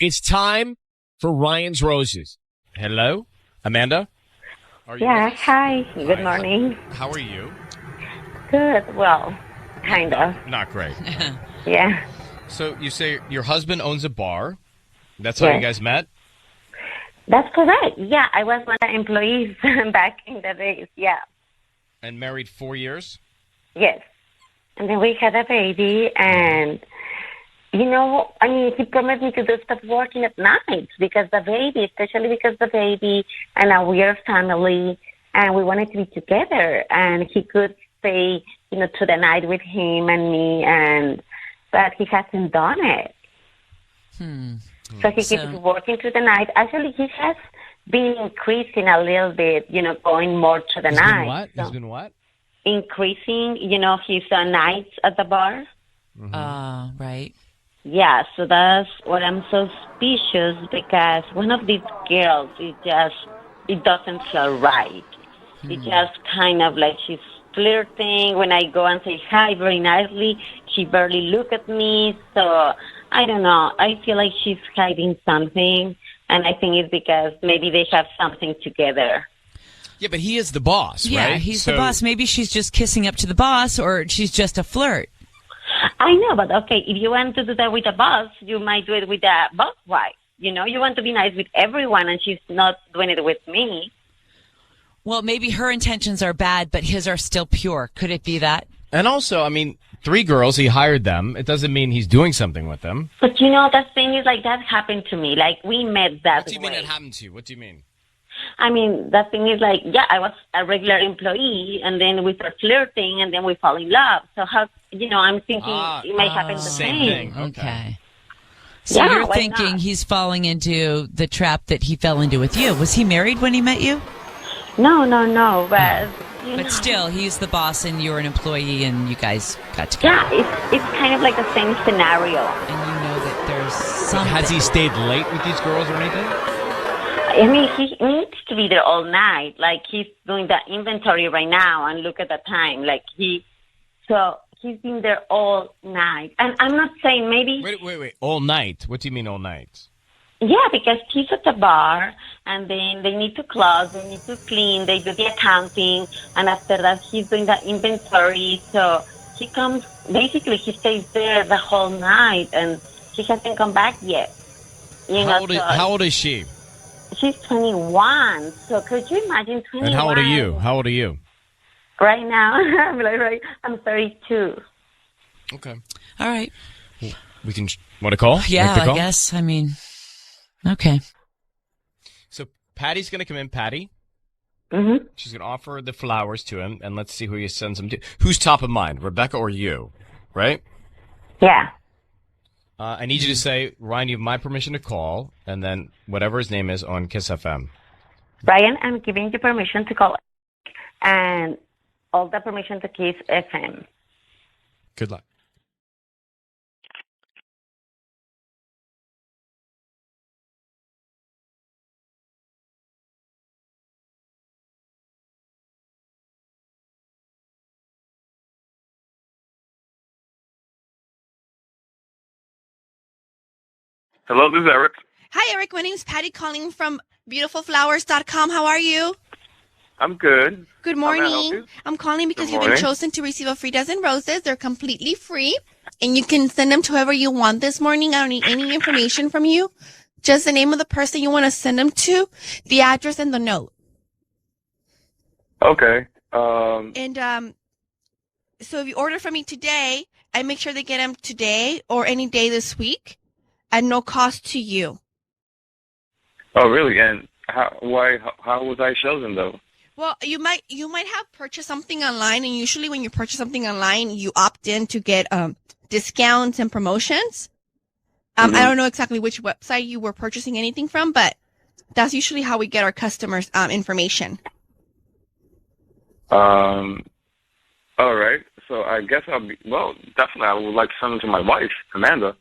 It's time for Ryan's Roses. Hello, Amanda? Hi. Good morning. How are you? Good. Well, kind of. Not great. Yeah. So you say your husband owns a bar. That's how you guys met? That's correct. Yeah, I was one of the employees back in the days. Yeah. And married 4 years? Yes. And then we had a baby, and, he promised me to do stop working at night because the baby, especially because the baby and we are family, and we wanted to be together, and he could stay, to the night with him and me, but he hasn't done it. So he keeps working through the night. Actually, he has been increasing a little bit, going more to the night. He's been what? Increasing, his nights at the bar. Right. Yeah, so that's what I'm suspicious because one of these girls, it doesn't feel right. It just kind of like she's flirting. When I go and say hi very nicely, she barely look at me. So I don't know. I feel like she's hiding something, and I think it's because maybe they have something together. Yeah, but he is the boss, right? Yeah, he's the boss. Maybe she's just kissing up to the boss, or she's just a flirt. I know, but okay, if you want to do that with a boss, you might do it with a boss wife. You want to be nice with everyone, and she's not doing it with me. Well, maybe her intentions are bad, but his are still pure. Could it be that? And also, 3 girls, he hired them. It doesn't mean he's doing something with them. But the thing is, like, that happened to me. Like, we met that way. What do you mean it happened to you? What do you mean? The thing is, like, I was a regular employee, and then we start flirting, and then we fall in love. So how, I'm thinking it might happen the same. Thing. Okay. So you're thinking he's falling into the trap that he fell into with you. Was he married when he met you? No, but... But still, he's the boss, and you're an employee, and you guys got together. Yeah, it's kind of like the same scenario. And you know that there's something. Has he stayed late with these girls or anything? He needs to be there all night. Like, he's doing the inventory right now, and look at the time. Like, he's been there all night. And I'm not saying maybe... Wait. All night? What do you mean all night? Yeah, because he's at the bar, and then they need to close, they need to clean, they do the accounting, and after that he's doing the inventory. So he comes, basically he stays there the whole night, and he hasn't come back yet. How old is she? She's 21, so could you imagine 21? And how old are you? Right now, I'm 32. Okay. All right. We can, want to call? Yeah, I guess. Okay. So Patty's going to come in. Patty? Mm-hmm. She's going to offer the flowers to him, and let's see who he sends them to. Who's top of mind, Rebecca or you? Right? Yeah. I need you to say, Ryan, you have my permission to call, and then whatever his name is on KIIS-FM. Ryan, I'm giving you permission to call, and all the permission to KIIS-FM. Good luck. Hello, this is Eric. Hi, Eric. My name is Patty calling from beautifulflowers.com. How are you? I'm good. Good How may I help morning. you? I'm calling because Good you've been morning. chosen to receive a free dozen roses. They're completely free, and you can send them to whoever you want this morning. I don't need any information from you. Just the name of the person you want to send them to, the address, and the note. Okay. And so if you order from me today, I make sure they get them today or any day this week at no cost to you. Oh, really? And how was I chosen, though? Well, you might have purchased something online, and usually when you purchase something online, you opt in to get discounts and promotions. I don't know exactly which website you were purchasing anything from, but that's usually how we get our customers information. All right. So I guess definitely I would like to send them to my wife, Amanda.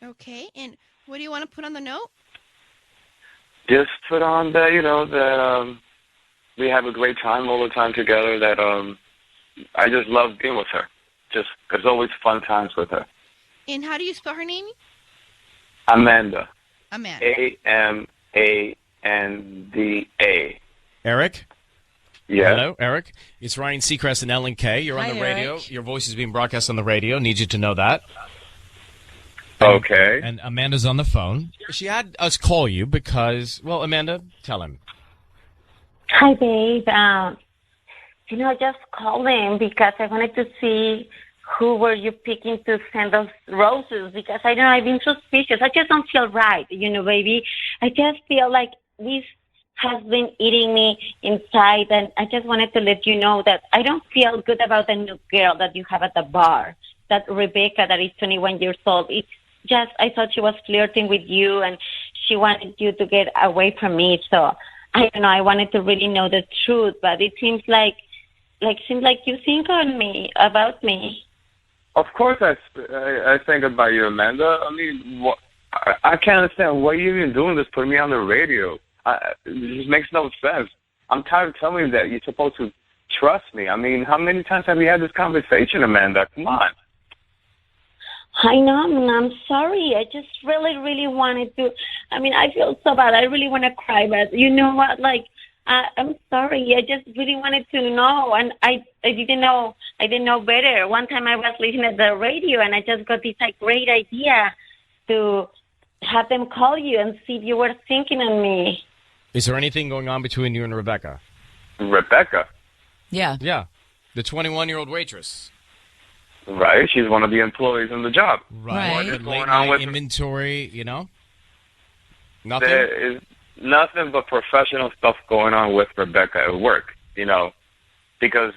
Okay, and what do you want to put on the note? Just put on that, that we have a great time all the time together, that I just love being with her. There's always fun times with her. And how do you spell her name? Amanda. Amanda. Amanda. Eric? Yeah. Hello, Eric. It's Ryan Seacrest and Ellen K. You're on Hi, the radio. Eric. Your voice is being broadcast on the radio. Need you to know that. Okay. And Amanda's on the phone. She had us call you because, well, Amanda, tell him. Hi, babe. I just called him because I wanted to see who were you picking to send those roses because I don't know, I've been suspicious. I just don't feel right, baby. I just feel like this has been eating me inside, and I just wanted to let you know that I don't feel good about the new girl that you have at the bar, that Rebecca that is 21 years old. It's just, I thought she was flirting with you, and she wanted you to get away from me, so I don't know, I wanted to really know the truth, but it seems like you think about me. Of course I think about you, Amanda. I mean, I can't understand why you're even doing this, putting me on the radio. It just makes no sense. I'm tired of telling you that you're supposed to trust me. I mean, how many times have we had this conversation, Amanda? Come on. I know, I'm sorry. I just really, really wanted to. I mean, I feel so bad. I really want to cry, but you know what? I'm sorry. I just really wanted to know, and I didn't know. I didn't know better. One time I was listening to the radio, and I just got this great idea to have them call you and see if you were thinking of me. Is there anything going on between you and Rebecca? Rebecca? Yeah. Yeah. The 21-year-old waitress. Right. She's one of the employees in the job. Right. What is Late going on night with inventory, Nothing? There is nothing but professional stuff going on with Rebecca at work, because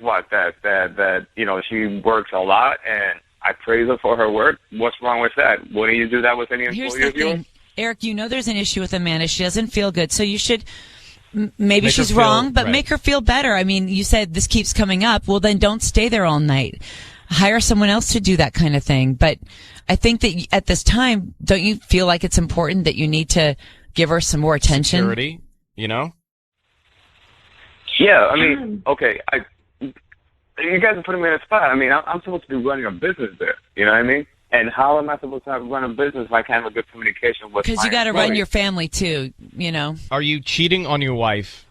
she works a lot, and I praise her for her work. What's wrong with that? Wouldn't you do that with any Here's employee the of yours? thing, Eric. There's an issue with Amanda. She doesn't feel good, so you should. Maybe Make her she's feel wrong, but right. make her feel better. I mean, you said this keeps coming up. Well, then don't stay there all night. Hire someone else to do that kind of thing. But I think that at this time, don't you feel like it's important that you need to give her some more attention? Security, Yeah, I mean, okay, you guys are putting me in a spot. I mean, I'm supposed to be running a business there. You know what I mean? And how am I supposed to run a business if I can't have a good communication with? Because you got to run your family too. Are you cheating on your wife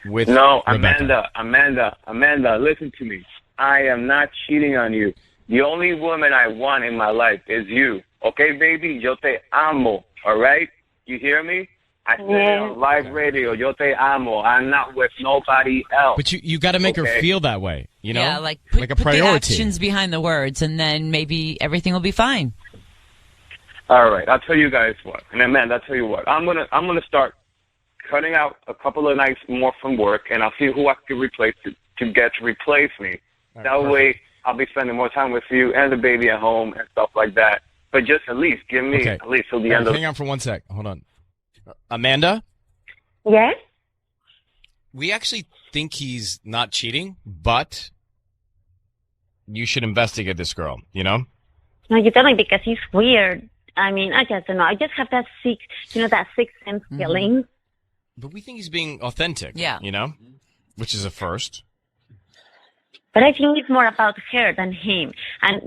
with No, Rebecca? Amanda, listen to me. I am not cheating on you. The only woman I want in my life is you. Okay, baby? Yo te amo. All right? You hear me? I said it on live radio. Yo te amo. I'm not with nobody else. But you got to make her feel that way, Yeah, like a put the priority. actions behind the words, and then maybe everything will be fine. All right, I'll tell you guys what. And Amanda, I'll tell you what. I'm gonna start cutting out a couple of nights more from work, and I'll see who I can replace to get to replace me. That way, I'll be spending more time with you and the baby at home and stuff like that. But just at least give me at least till the end of. Hang on for 1 sec. Hold on, Amanda. Yes? We actually think he's not cheating, but you should investigate this girl. No, you don't, because he's weird. I mean, I just don't know. I just have that sixth sense feeling. But we think he's being authentic. Yeah. Which is a first. But I think it's more about her than him. And,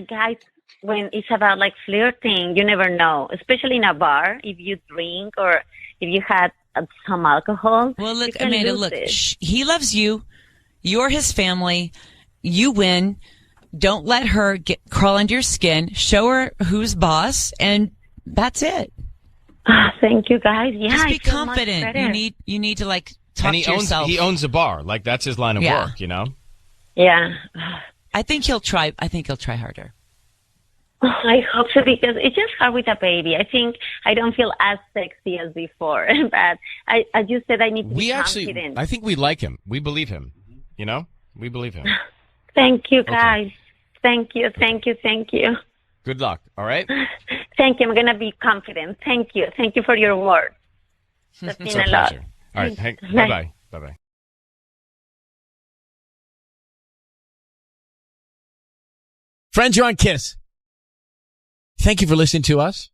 guys, when it's about, flirting, you never know, especially in a bar, if you drink or if you had some alcohol. Well, look, you can Amanda, lose look, it. he loves you. You're his family. You win. Don't let her crawl under your skin. Show her who's boss, and that's it. Thank you, guys. Yeah, Just I be feel much confident. better. You need to talk And to yourself. he owns a bar. That's his line of Yeah. work, Yeah. I think he'll try harder. I hope so, because it's just hard with a baby. I think I don't feel as sexy as before, but I just said I need to be confident. I think we like him. We believe him. We believe him. Thank you, guys. Thank you. Good luck. All right. Thank you. I'm going to be confident. Thank you. Thank you for your word. That's It's been our a lot. pleasure. All right. Thanks. Bye-bye. Bye-bye. Friends, you're on KISS. Thank you for listening to us.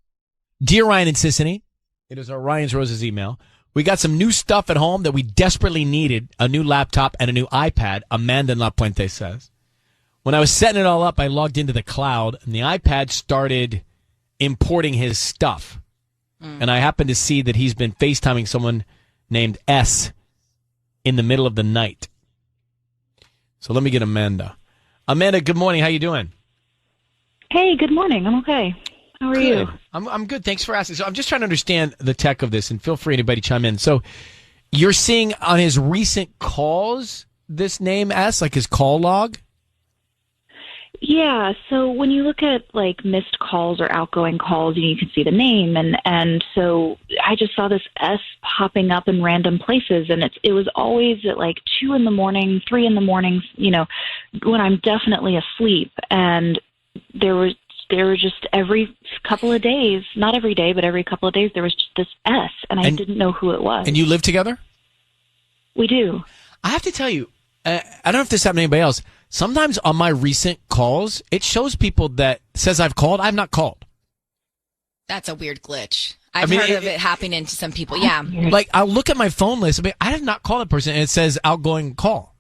Dear Ryan and Sissany, it is our Ryan's Roses email. We got some new stuff at home that we desperately needed, a new laptop and a new iPad, Amanda in La Puente says. When I was setting it all up, I logged into the cloud, and the iPad started importing his stuff. and I happen to see that he's been FaceTiming someone named S in the middle of the night. So let me get Amanda. Amanda, good morning. How you doing? Hey, good morning. I'm okay. How are you? I'm good. Thanks for asking. So I'm just trying to understand the tech of this, and feel free anybody chime in. So you're seeing on his recent calls this name S, like his call log? Yeah, so when you look at like missed calls or outgoing calls, you can see the name, and so I just saw this S popping up in random places, and it was always at like 2 in the morning, 3 in the morning, when I'm definitely asleep, and there were just every couple of days, not every day, but every couple of days, there was just this S, and I didn't know who it was. And you live together? We do. I have to tell you, I don't know if this happened to anybody else. Sometimes on my recent calls, it shows people that says I've called. I've not called. That's a weird glitch. I've heard of it happening to some people. Yeah. Like, I'll look at my phone list. I have not called a person, and it says outgoing call.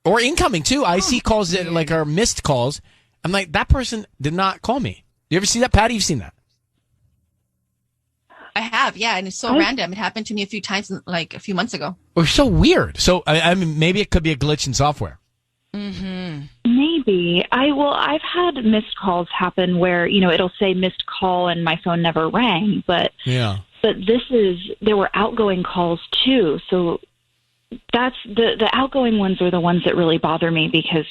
Or incoming, too. I see calls that like are missed calls. I'm like, that person did not call me. You ever see that, Patty? You've seen that? I have, yeah, and it's so random. It happened to me a few times, like a few months ago. Or so weird. So, I mean, maybe it could be a glitch in software. Mm-hmm. Maybe. I've had missed calls happen where, it'll say missed call and my phone never rang, but there were outgoing calls too. So that's the outgoing ones are the ones that really bother me because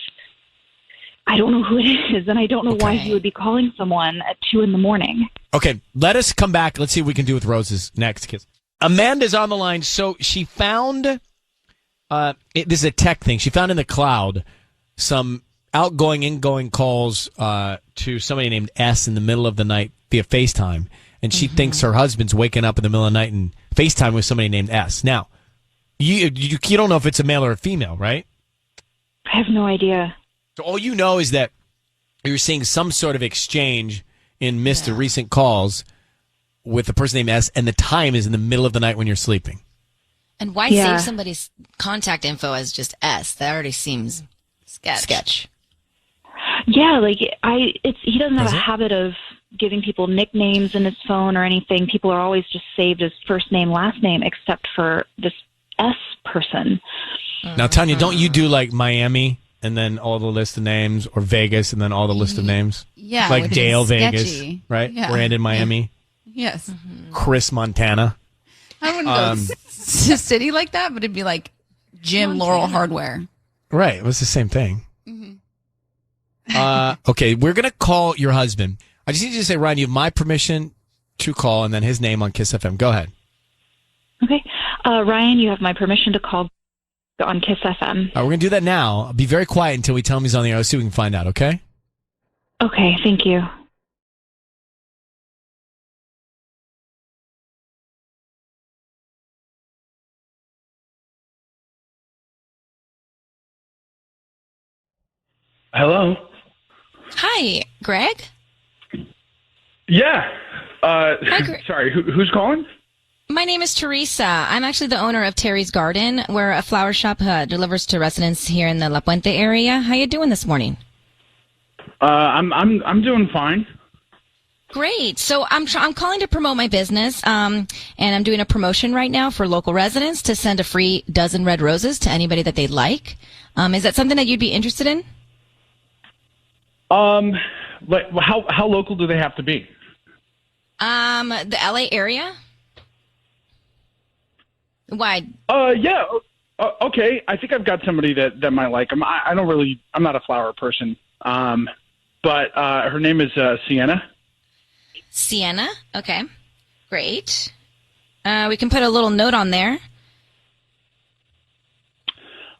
I don't know who it is, and I don't know why he would be calling someone at 2 in the morning. Okay, let us come back. Let's see what we can do with Rose's next kiss. Amanda's on the line. So she found, this is a tech thing. She found in the cloud some outgoing, ingoing calls to somebody named S in the middle of the night via FaceTime. And she thinks her husband's waking up in the middle of the night and FaceTime with somebody named S. Now, you don't know if it's a male or a female, right? I have no idea. So all you know is that you're seeing some sort of exchange in missed or recent calls with a person named S, and the time is in the middle of the night when you're sleeping. And why save somebody's contact info as just S? That already seems sketch. Yeah, like he doesn't have a habit of giving people nicknames in his phone or anything. People are always just saved as first name, last name, except for this S person. Now, Tanya, don't you do like Miami and then all the list of names, or Vegas and then all the list of names? Yeah. Like Dale, Vegas, sketchy. right? Yeah. Brandon, Miami. Yes. Chris, Montana. I wouldn't go to city like that, but it'd be like Jim Laurel Hardware. Right. It was the same thing. Okay, we're going to call your husband. I just need you to say, Ryan, you have my permission to call, and then his name on KIIS-FM. Go ahead. Okay. Ryan, you have my permission to call on KIIS-FM. We're going to do that now. Be very quiet until we tell him he's on the air. Let's see if we can find out, okay? Okay, thank you. Hello? Hi, Greg? Yeah. Hi, Greg. Sorry, who's calling? My name is Teresa. I'm actually the owner of Terry's Garden. We're a flower shop delivers to residents here in the La Puente area. How you doing this morning? I'm doing fine. Great. So I'm calling to promote my business, and I'm doing a promotion right now for local residents to send a free dozen red roses to anybody that they'd like. Is that something that you'd be interested in? Like how local do they have to be? The LA area. Why? Yeah. Okay. I think I've got somebody that might like them. I'm not a flower person. But her name is Sienna. Sienna? Okay. Great. We can put a little note on there.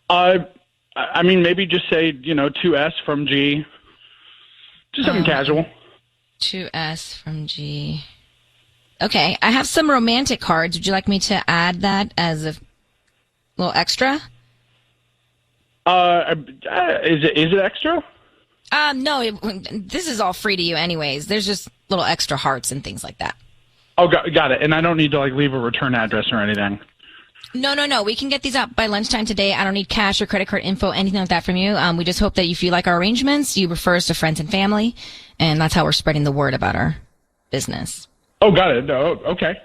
I mean, maybe just say, 2S from G. Just something casual. 2S from G. Okay. I have some romantic cards. Would you like me to add that as a little extra? Is it extra? No, this is all free to you anyways. There's just little extra hearts and things like that. Oh, got it. And I don't need to leave a return address or anything. No. We can get these up by lunchtime today. I don't need cash or credit card info, anything like that from you. We just hope that if you like our arrangements, you refer us to friends and family, and that's how we're spreading the word about our business. Oh, got it. Oh, okay.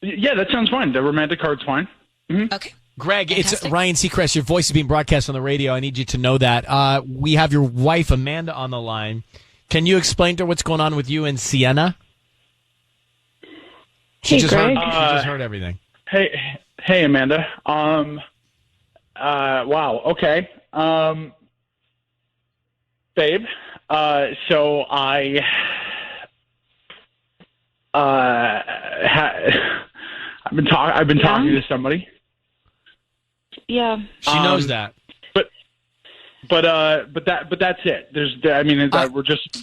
Yeah, that sounds fine. The romantic card's fine. Mm-hmm. Okay. Greg, Fantastic. it's Ryan Seacrest. Your voice is being broadcast on the radio. I need you to know that. We have your wife, Amanda, on the line. Can you explain to her what's going on with you and Sienna? She just heard everything. Hey, Amanda. Wow. Okay. Babe. So I I've been talking to somebody. Yeah. She knows that. But that's it.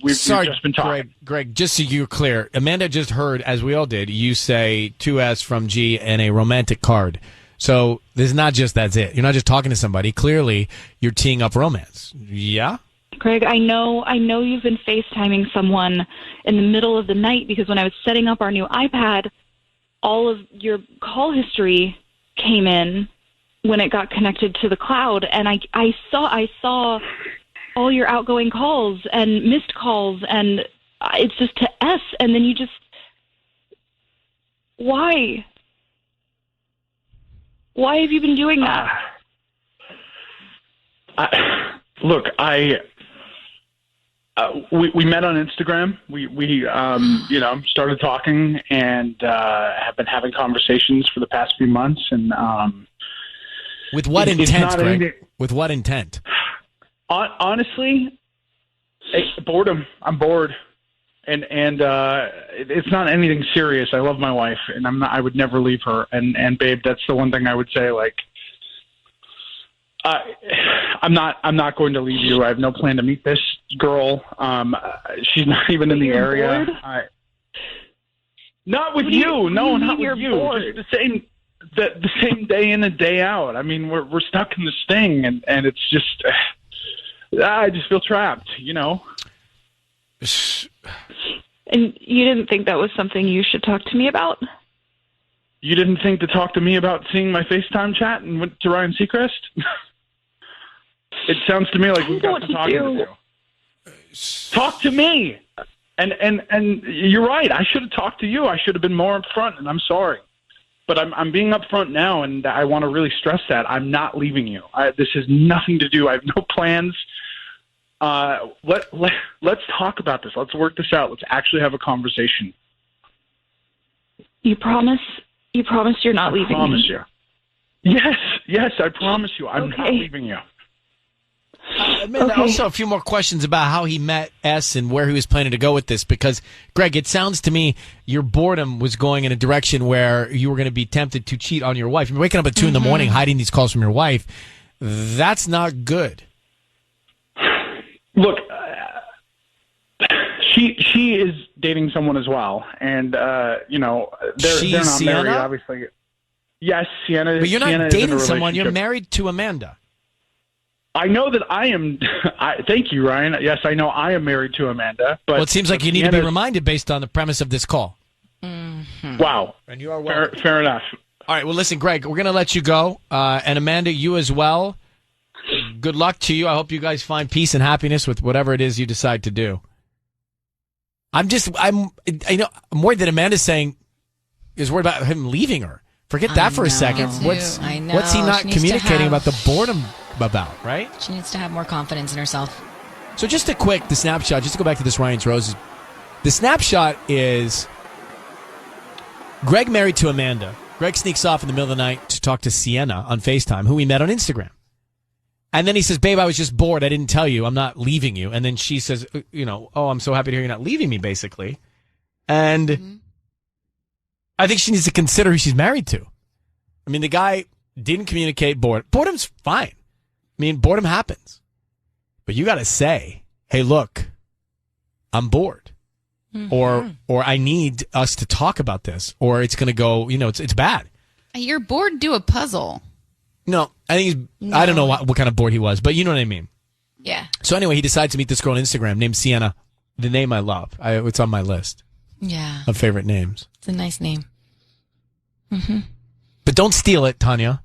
We've just been talking. Greg, just so you're clear, Amanda just heard, as we all did, you say 2S from G and a romantic card. So there's not just that's it. You're not just talking to somebody. Clearly, you're teeing up romance. Yeah? Greg, I know you've been FaceTiming someone in the middle of the night because when I was setting up our new iPad, all of your call history came in when it got connected to the cloud, and I saw all your outgoing calls and missed calls, and it's just to S, and then you just, why have you been doing that? We met on Instagram. We started talking and have been having conversations for the past few months, and with what intent, Greg? With what intent? Honestly, boredom. I'm bored, and it's not anything serious. I love my wife, and I would never leave her. And babe, that's the one thing I would say. Like, I'm not going to leave you. I have no plan to meet this girl. She's not even in the area. Not with you. No, not with you. Just the same day in and day out. I mean, we're stuck in this thing, and it's just, I just feel trapped, you know. And you didn't think that was something you should talk to me about? You didn't think to talk to me about seeing my FaceTime chat and went to Ryan Seacrest? It sounds to me like we've got some talking to do. Talk to me. And you're right. I should have talked to you. I should have been more upfront, and I'm sorry. But I'm being upfront now, and I want to really stress that I'm not leaving you. This has nothing to do. I have no plans. Let's talk about this. Let's work this out. Let's actually have a conversation. You promise? You promise you're not leaving me? I promise you. Yes, I promise you. I'm not leaving you. Amanda, also a few more questions about how he met S and where he was planning to go with this, because, Greg, it sounds to me your boredom was going in a direction where you were going to be tempted to cheat on your wife. You're waking up at 2 in the morning hiding these calls from your wife. That's not good. Look, she is dating someone as well, and they're not Sienna? married, obviously. Yes, Sienna. But you're not Sienna dating someone. You're married to Amanda. I know that I am. Thank you, Ryan. Yes, I know I am married to Amanda. But it seems like you need to be reminded based on the premise of this call. Mm-hmm. Wow. And you are welcome. Fair enough. All right. Well, listen, Greg, we're going to let you go. And Amanda, you as well. Good luck to you. I hope you guys find peace and happiness with whatever it is you decide to do. I'm worried that Amanda's saying is worried about him leaving her. Forget that for a second. What's he not communicating about the boredom about, right? She needs to have more confidence in herself. So just the snapshot, just to go back to this Ryan's Roses. The snapshot is Greg married to Amanda. Greg sneaks off in the middle of the night to talk to Sienna on FaceTime, who we met on Instagram. And then he says, babe, I was just bored. I didn't tell you. I'm not leaving you. And then she says, oh, I'm so happy to hear you're not leaving me, basically. And I think she needs to consider who she's married to. I mean, the guy didn't communicate boredom. Boredom's fine. I mean, boredom happens. But you got to say, hey, look, I'm bored. Or I need us to talk about this. Or it's going to go, it's bad. You're bored, do a puzzle. No, I think I don't know what kind of bored he was, but you know what I mean. Yeah. So anyway, he decides to meet this girl on Instagram named Sienna, the name I love. It's on my list. Yeah. Of favorite names. It's a nice name. Mm-hmm. But don't steal it, Tanya.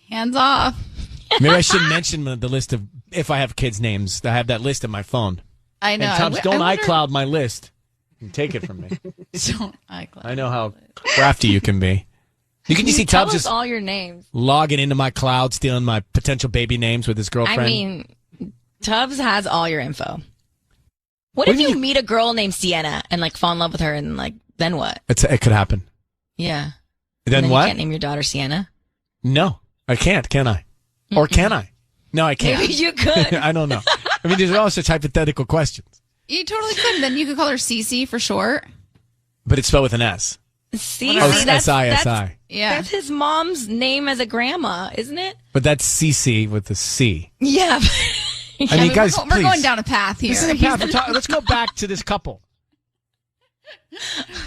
Hands off. Maybe I should mention the list of, if I have kids' names, I have that list in my phone. I know. And Tom's, don't iCloud my list. You can take it from me. Don't act like I know how crafty you can be. You can just see tell Tubbs us just all your names. logging into my cloud, stealing my potential baby names with his girlfriend. I mean, Tubbs has all your info. What if you meet a girl named Sienna and like fall in love with her and like then what? It could happen. Yeah. Then you what? can't name your daughter Sienna. No, I can't. Can I? Or can I? No, I can't. Maybe you could. I don't know. I mean, these are all such hypothetical questions. You totally could. Then you could call her Cece for short. But it's spelled with an S. See, Oh, that's S-I-S-I. Yeah. That's his mom's name as a grandma, isn't it? But that's C-C with the C. Yeah. I mean, guys, we're please. going down a path here. This is a path. Let's go back to this couple.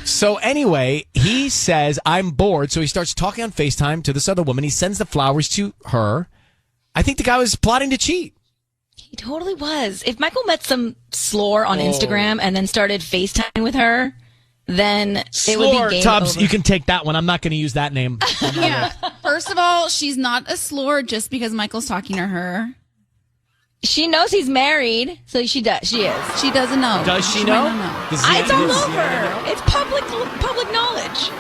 So anyway, he says, I'm bored. So he starts talking on FaceTime to this other woman. He sends the flowers to her. I think the guy was plotting to cheat. He totally was. If Michael met some slore on Instagram and then started FaceTime with her, then it would be game Tubbs, over. you can take that one. I'm not going to use that name. Yeah. First of all, she's not a slore just because Michael's talking to her. She knows he's married, so she does. She is. She doesn't know. Does she might know? not know. It's all over. It's public knowledge.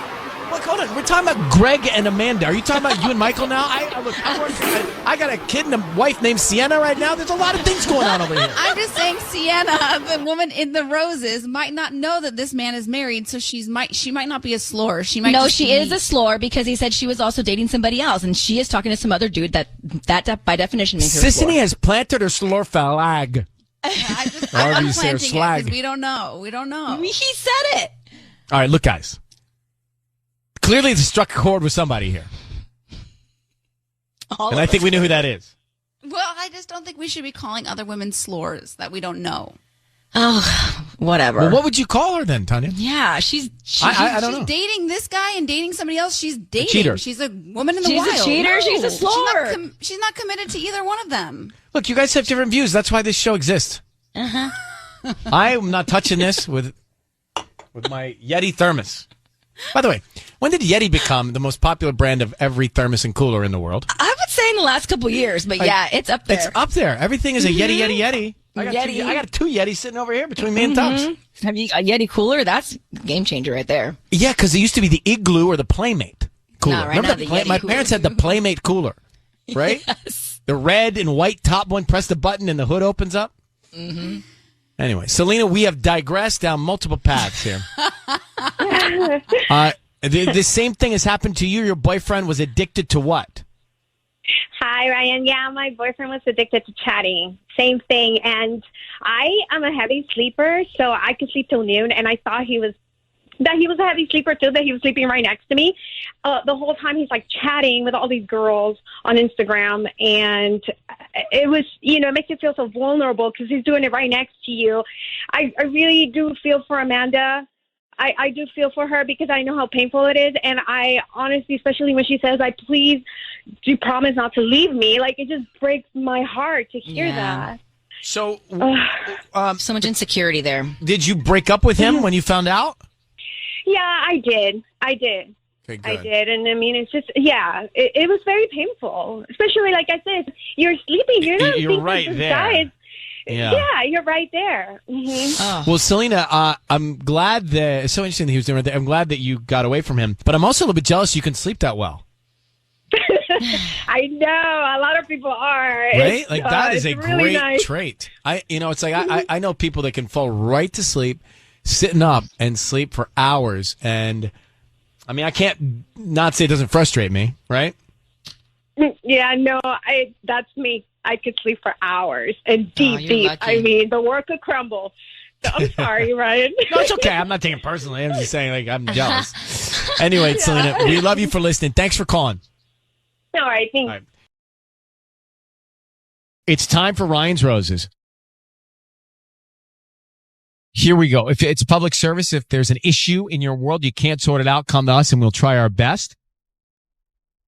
Look, hold on. We're talking about Greg and Amanda. Are you talking about you and Michael now? I got a kid and a wife named Sienna right now. There's a lot of things going on over here. I'm just saying Sienna, the woman in the roses, might not know that this man is married, so she might not be a slore. She might. No, just she be- is a slore because he said she was also dating somebody else, and she is talking to some other dude that by definition makes her a slore. Sissany has planted her slore flag. I'm However you not say her planting it slag. because we don't know. We don't know. He said it. All right, look, guys. Clearly, they struck a chord with somebody here. And I think we know who that is. Well, I just don't think we should be calling other women slores that we don't know. Oh, whatever. Well, what would you call her then, Tanya? Yeah, she's I don't know. She's dating this guy and dating somebody else. She's dating. cheater. She's a woman in the She's a wild. cheater. She's a slore. She's not committed to either one of them. Look, you guys have different views. That's why this show exists. Uh-huh. I'm not touching this with my Yeti thermos. By the way, when did Yeti become the most popular brand of every thermos and cooler in the world? I would say in the last couple years, but yeah, it's up there. It's up there. Everything is a Yeti. I got two Yetis sitting over here between me and Tubbs. Have you a Yeti cooler? That's a game changer right there. Yeah, because it used to be the Igloo or the Playmate cooler. No, right Remember now the the Yeti my cooler. parents had the Playmate cooler, right? Yes. The red and white top one. Press the button and the hood opens up. Mm-hmm. Anyway, Selena, we have digressed down multiple paths here. The same thing has happened to you. Your boyfriend was addicted to what? Hi, Ryan. Yeah, my boyfriend was addicted to chatting. Same thing. And I am a heavy sleeper, so I could sleep till noon. And I thought he was a heavy sleeper too, that he was sleeping right next to me. The whole time he's like chatting with all these girls on Instagram. And it was, it makes you feel so vulnerable because he's doing it right next to you. I really do feel for Amanda. I do feel for her because I know how painful it is. And I honestly, especially when she says, please do promise not to leave me. Like, it just breaks my heart to hear that. So, so much insecurity there. Did you break up with him when you found out? Yeah, I did. Okay, good. I did. And I mean, it's just, it was very painful. Especially, like I said, you're sleeping. You're not You're right this there. guy. Yeah, you're right there. Mm-hmm. Well, Selena, I'm glad that it's so interesting that he was doing that. I'm glad that you got away from him, but I'm also a little bit jealous you can sleep that well. I know a lot of people are. Right? Like that is a really great nice trait. It's like I know people that can fall right to sleep, sitting up and sleep for hours. And I mean, I can't not say it doesn't frustrate me, right? Yeah, no, that's me. I could sleep for hours and deep. lucky. I mean, the world could crumble. So I'm sorry, Ryan. No, it's okay. I'm not taking it personally. I'm just saying, like, I'm jealous. Anyway, Selena, we love you for listening. Thanks for calling. All right, thanks. All right. It's time for Ryan's Roses. Here we go. If it's a public service, if there's an issue in your world, you can't sort it out, come to us and we'll try our best.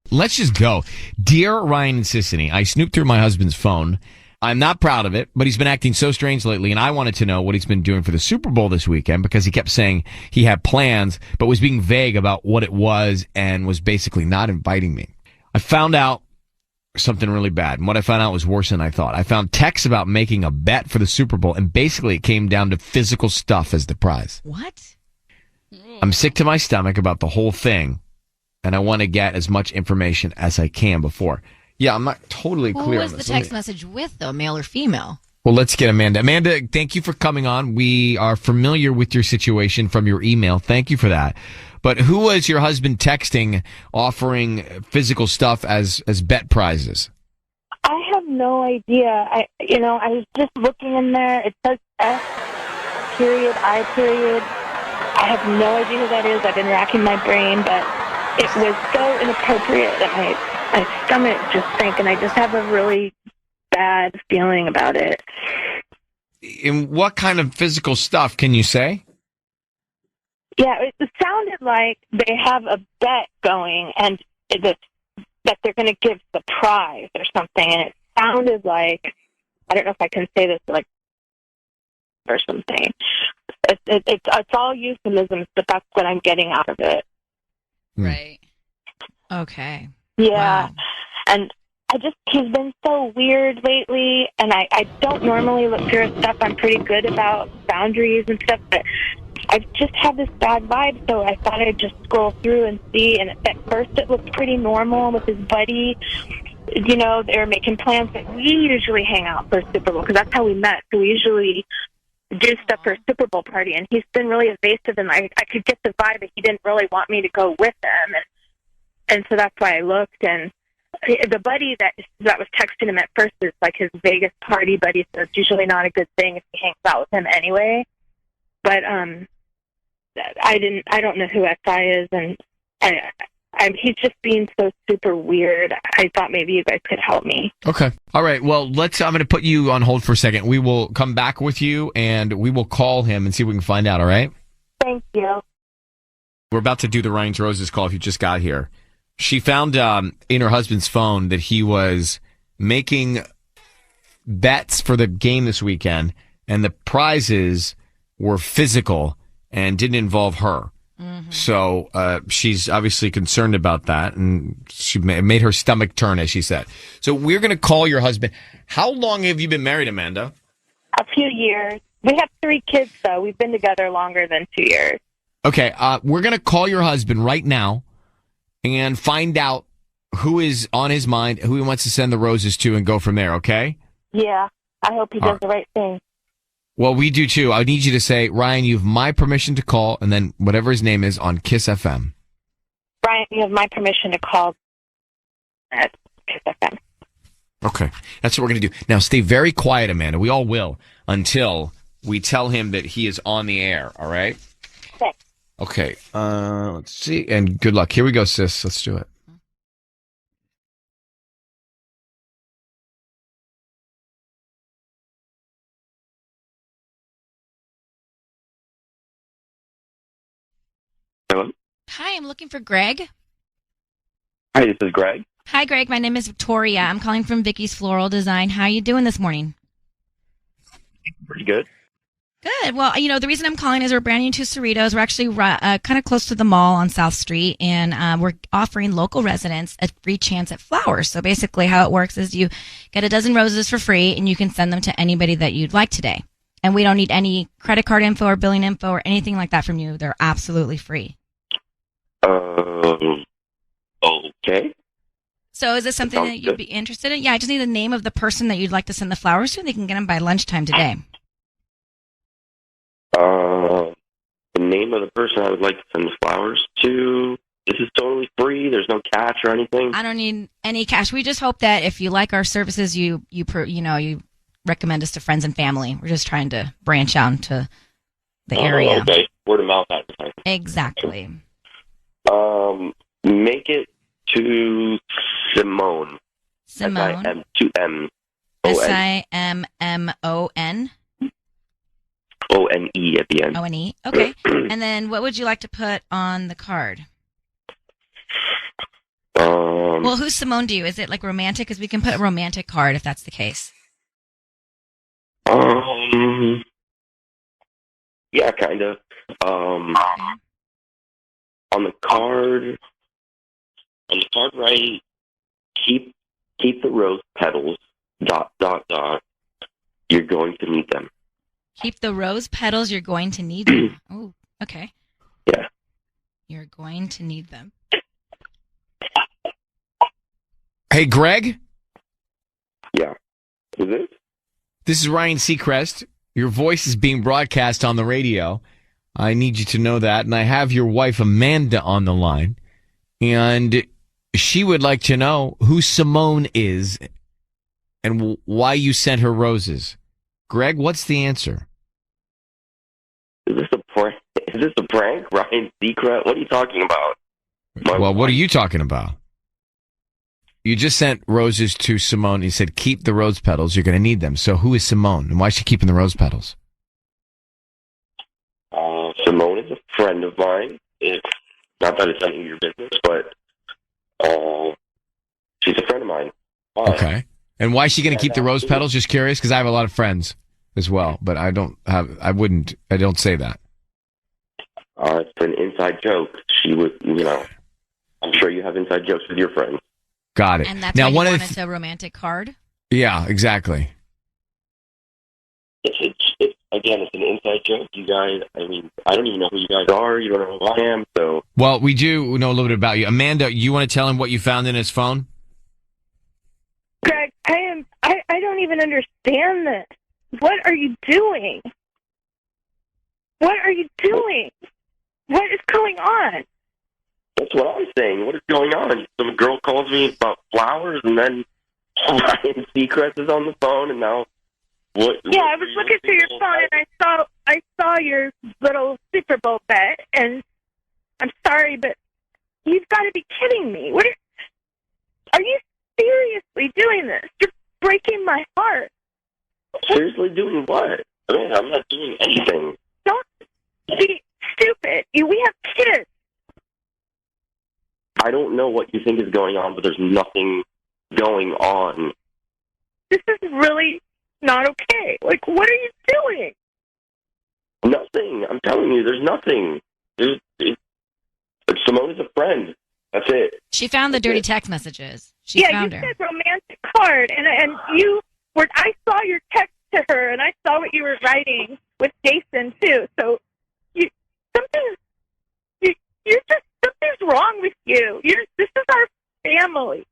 Let's just go. Dear Ryan and Sissany, I snooped through my husband's phone. I'm not proud of it, but he's been acting so strange lately, and I wanted to know what he's been doing for the Super Bowl this weekend because he kept saying he had plans, but was being vague about what it was and was basically not inviting me. I found out something really bad. And what I found out was worse than I thought. I found texts about making a bet for the Super Bowl, and basically it came down to physical stuff as the prize. What? I'm sick to my stomach about the whole thing, and I want to get as much information as I can before. Yeah, I'm not totally Who clear was on the this. text message with, though, male or female? Well, let's get Amanda. Amanda, thank you for coming on. We are familiar with your situation from your email. Thank you for that. But who was your husband texting offering physical stuff as bet prizes? I have no idea. I was just looking in there. It says S period, I period. I have no idea who that is. I've been racking my brain, but it was so inappropriate that my stomach just sank, and I just have a really bad feeling about it. In what kind of physical stuff can you say? Yeah, it sounded like they have a bet going, and that they're going to give the prize or something, and it sounded like, I don't know if I can say this, like, or something. It's all euphemisms, but that's what I'm getting out of it. Right. Okay. Yeah. Wow. And he's been so weird lately, and I don't normally look through his stuff. I'm pretty good about boundaries and stuff, but I've just had this bad vibe, so I thought I'd just scroll through and see, and at first it looked pretty normal with his buddy. You know, they were making plans that we usually hang out for Super Bowl, because that's how we met. So we usually do stuff for a Super Bowl party, and he's been really evasive, and I could get the vibe that he didn't really want me to go with him, and so that's why I looked. And the buddy that was texting him at first is like his Vegas party buddy, so it's usually not a good thing if he hangs out with him anyway. But I don't know who SI is, and he's just being so super weird. I thought maybe you guys could help me. Okay. All right. Well, I'm going to put you on hold for a second. We will come back with you, and we will call him and see if we can find out. All right? Thank you. We're about to do the Ryan's Roses call if you just got here. She found in her husband's phone that he was making bets for the game this weekend, and the prizes were physical and didn't involve her. Mm-hmm. So she's obviously concerned about that, and she made her stomach turn, as she said. So we're going to call your husband. How long have you been married, Amanda? A few years. We have 3 kids, though. We've been together longer than 2 years. Okay, we're going to call your husband right now and find out who is on his mind, who he wants to send the roses to, and go from there, okay? Yeah, I hope he does the right thing. Well, we do too. I need you to say, Ryan, you have my permission to call, and then whatever his name is on KIIS-FM. Ryan, you have my permission to call at KIIS-FM. Okay. That's what we're going to do. Now, stay very quiet, Amanda. We all will until we tell him that he is on the air, all right? Okay. Okay. Let's see. And good luck. Here we go, sis. Let's do it. Hello? Hi, I'm looking for Greg. Hi, this is Greg. Hi, Greg. My name is Victoria. I'm calling from Vicky's Floral Design. How are you doing this morning? Pretty good. Good. Well, the reason I'm calling is we're brand new to Cerritos. We're actually kind of close to the mall on South Street, and we're offering local residents a free chance at flowers. So basically how it works is you get a dozen roses for free, and you can send them to anybody that you'd like today. And we don't need any credit card info or billing info or anything like that from you. They're absolutely free. Okay. So is this something that you'd be interested in? Yeah, I just need the name of the person that you'd like to send the flowers to, and they can get them by lunchtime today. The name of the person I would like to send the flowers to. This is totally free. There's no catch or anything. I don't need any cash. We just hope that if you like our services, you recommend us to friends and family. We're just trying to branch out into the area. Okay. Word of mouth advertising. Exactly. Make it to Simone. Simone. S-I-M-2-M. S-I-M-M-O-N. O-N-E at the end. O-N-E. Okay. And then what would you like to put on the card? Well, who's Simone to you? Is it like romantic? Because we can put a romantic card if that's the case. Yeah, kind of. On the card, right, keep keep the rose petals, ... You're going to need them. Keep the rose petals. You're going to need them. Oh, okay. Yeah. You're going to need them. Hey, Greg? Yeah. Who's this? This is Ryan Seacrest. Your voice is being broadcast on the radio. I need you to know that. And I have your wife, Amanda, on the line. And she would like to know who Simone is and why you sent her roses. Greg, what's the answer? Is this a prank? Is this a prank? Ryan Seacrest? What are you talking about? Well, what are you talking about? You just sent roses to Simone. You said, keep the rose petals. You're going to need them. So who is Simone? And why is she keeping the rose petals? Simone is a friend of mine. It's not that it's any of your business, but she's a friend of mine. Okay. And why is she going to keep the rose petals? Just curious, because I have a lot of friends as well, but I don't say that. It's an inside joke. She would, I'm sure you have inside jokes with your friends. Got it. And that's now, why you one of wanted a romantic card? Yeah, exactly. Again, it's an inside joke. You guys, I don't even know who you guys are. You don't know who I am, so... Well, we do know a little bit about you. Amanda, you want to tell him what you found in his phone? Greg, I don't even understand this. What are you doing? What are you doing? What is going on? That's what I'm saying. What is going on? Some girl calls me about flowers, and then Ryan Seacrest is on the phone, and now what? Yeah, I was looking through your phone, and I saw your little Super Bowl bet, and I'm sorry, but you've got to be kidding me. Are you seriously doing this? You're breaking my heart. Seriously doing what? I'm not doing anything. Don't be stupid. We have kids. I don't know what you think is going on, but there's nothing going on. This is really not okay. Like, what are you doing? Nothing. I'm telling you, there's nothing. Simone is a friend. That's it. She found the dirty text messages. She found you her. said romantic card, and you were. I saw your text to her, and I saw what you were writing with Jason too. So, something's wrong with you. This is our family.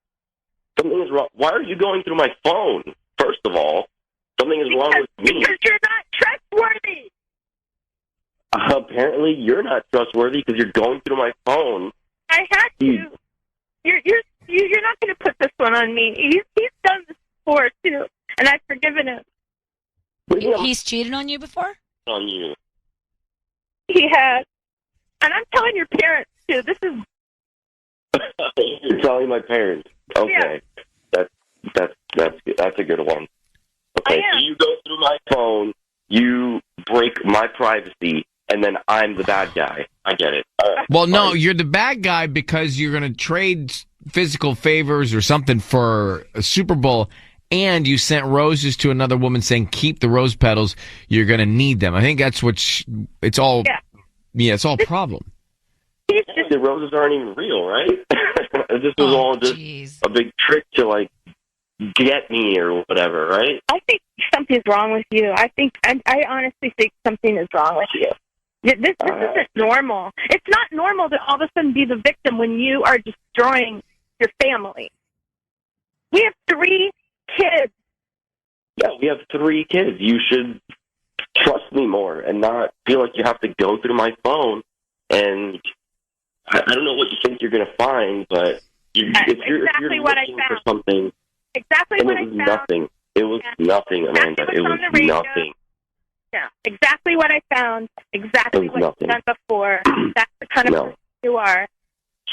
Something is wrong. Why are you going through my phone? First of all, something is wrong with me. Because you're not trustworthy. Apparently, you're not trustworthy because you're going through my phone. I had to. You're not going to put this one on me. He's done this before too, and I've forgiven him. He's cheated on you before? On you. He has, and I'm telling your parents too. This is. You're telling my parents. Okay, yeah. That's a good one. Okay, so you go through my phone, you break my privacy, and then I'm the bad guy. I get it. Well, no, you're the bad guy because you're going to trade physical favors or something for a Super Bowl, and you sent roses to another woman saying, keep the rose petals, you're going to need them. I think that's what it's all, it's all problem. The roses aren't even real, right? This was all just a big trick to, like, get me or whatever, right? I think something's wrong with you. I honestly think something is wrong with you. This isn't normal. It's not normal to all of a sudden be the victim when you are destroying your family. We have 3 kids. Yeah, we have 3 kids. You should trust me more and not feel like you have to go through my phone. And I don't know what you think you're going to find, but if you're looking for something, exactly what I found. Nothing. It was nothing, Amanda. It was nothing. Yeah, exactly what I found. Exactly what you've done before. That's the kind of person you are.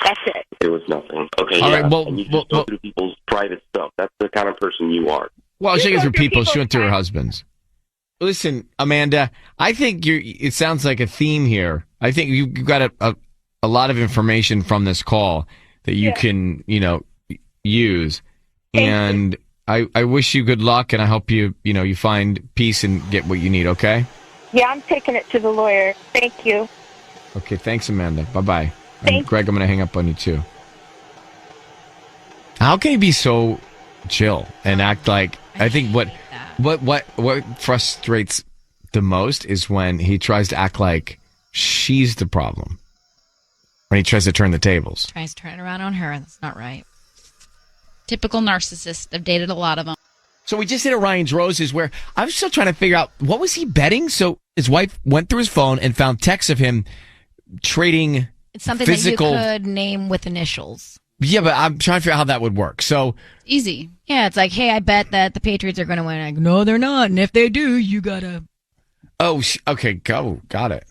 That's it. It was nothing. Okay, all right, well, and you just go through people's private stuff. That's the kind of person you are. Well, she goes through people. She went through her husband's. Listen, Amanda, I think it sounds like a theme here. I think you got a lot of information from this call that you can, use. And I wish you good luck, and I hope you find peace and get what you need, okay? Yeah, I'm taking it to the lawyer. Thank you. Okay, thanks, Amanda. Bye-bye. And Greg, I'm going to hang up on you, too. How can you be so chill and act like. I think what frustrates the most is when he tries to act like she's the problem. When he tries to turn the tables. Tries to turn it around on her. That's not right. Typical narcissist. I've dated a lot of them. So we just did a Ryan's Roses where I was still trying to figure out what was he betting. So his wife went through his phone and found texts of him trading. It's something physical... that you could name with initials. Yeah, but I'm trying to figure out how that would work. So easy. Yeah, it's like, hey, I bet that the Patriots are going to win. Like, no, they're not. And if they do, you gotta. Oh, okay, go, got it.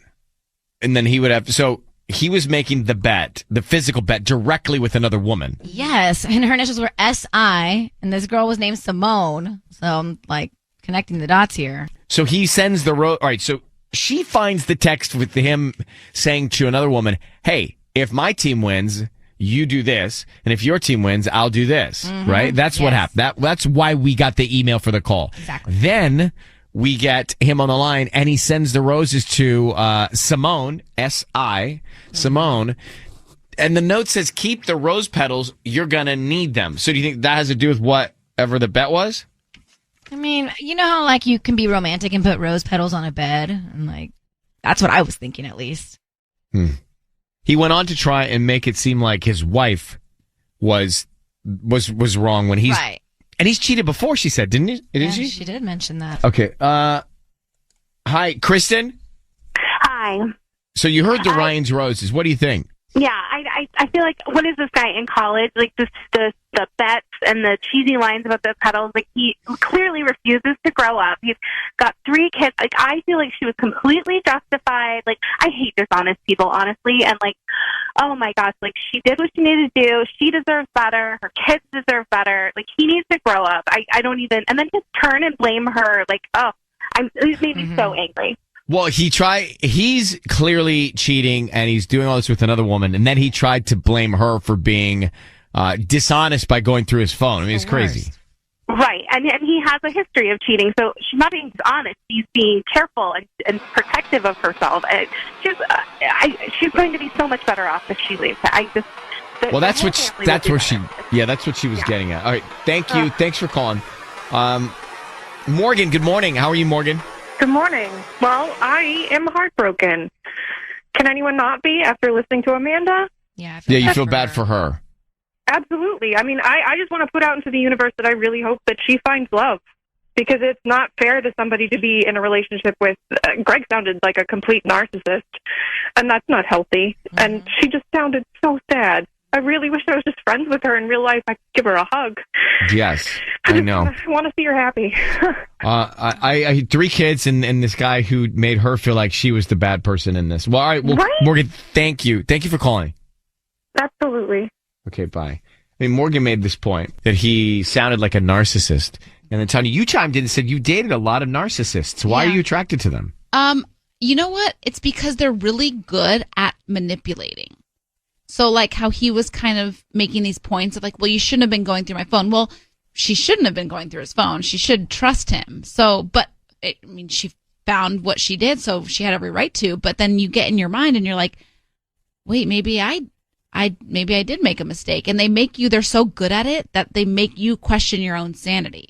And then he would have. So he was making the bet, the physical bet, directly with another woman. Yes, and her initials were S.I., and this girl was named Simone. So I'm like connecting the dots here. So he sends the all right. So she finds the text with him saying to another woman, "Hey, if my team wins, you do this, and if your team wins, I'll do this." Mm-hmm. Right? That's what happened. That's why we got the email for the call. Exactly. Then we get him on the line, and he sends the roses to Simone, S.I., Simone, and the note says, "Keep the rose petals. You're gonna need them." So do you think that has to do with whatever the bet was? I mean, you know how like you can be romantic and put rose petals on a bed, and like that's what I was thinking at least. He went on to try and make it seem like his wife was wrong when he's right. And he's cheated before, she said, didn't he? Didn't she? She did mention that. Okay. Hi, Kristen. Hi. So you heard the Ryan's Roses. What do you think? Yeah, I feel like, what is this guy in college? Like the bets and the cheesy lines about the petals. Like he clearly refuses to grow up. He's got 3 kids. Like I feel like she was completely justified. Like I hate dishonest people, honestly. And like, oh my gosh, like she did what she needed to do. She deserves better. Her kids deserve better. Like he needs to grow up. I don't even. And then just turn and blame her. Like it made me so angry. Well, he's clearly cheating and he's doing all this with another woman. And then he tried to blame her for being dishonest by going through his phone. I mean, it's crazy. Right. And he has a history of cheating. So she's not being dishonest. She's being careful and protective of herself. And she's going to be so much better off if she leaves. That's what she was getting at. All right. Thank you. Thanks for calling. Morgan, good morning. How are you, Morgan? Good morning. Well, I am heartbroken. Can anyone not be after listening to Amanda? Yeah, you feel bad for her. Absolutely. I mean, I just want to put out into the universe that I really hope that she finds love, because it's not fair to somebody to be in a relationship with, Greg sounded like a complete narcissist, and that's not healthy. Mm-hmm. And she just sounded so sad. I really wish I was just friends with her in real life. I could give her a hug. Yes, I know. I want to see her happy. I had 3 kids and this guy who made her feel like she was the bad person in this. Well, all right. Well, right? Morgan, thank you. Thank you for calling. Absolutely. Okay, bye. I mean, Morgan made this point that he sounded like a narcissist. And then, Tanya, you chimed in and said you dated a lot of narcissists. Why are you attracted to them? You know what? It's because they're really good at manipulating. So like how he was kind of making these points of like, well, you shouldn't have been going through my phone. Well, she shouldn't have been going through his phone. She should trust him. So, but she found what she did, so she had every right to. But then you get in your mind and you're like, wait, maybe I did make a mistake. And they're so good at it that they make you question your own sanity.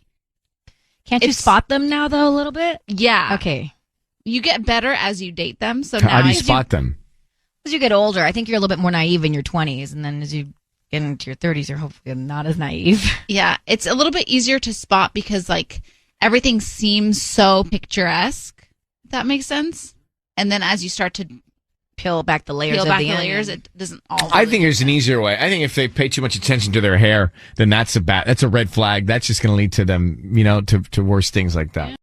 Can't you spot them now though a little bit? Yeah. Okay. You get better as you date them. So how do you spot them? As you get older, I think you're a little bit more naive in your 20s, and then as you get into your 30s, you're hopefully not as naive. Yeah, it's a little bit easier to spot because like everything seems so picturesque. If that makes sense. And then as you start to peel back the layers of the onion, it doesn't all. I think there's an easier way. I think if they pay too much attention to their hair, then that's a red flag. That's just going to lead to them, to worse things like that. Yeah.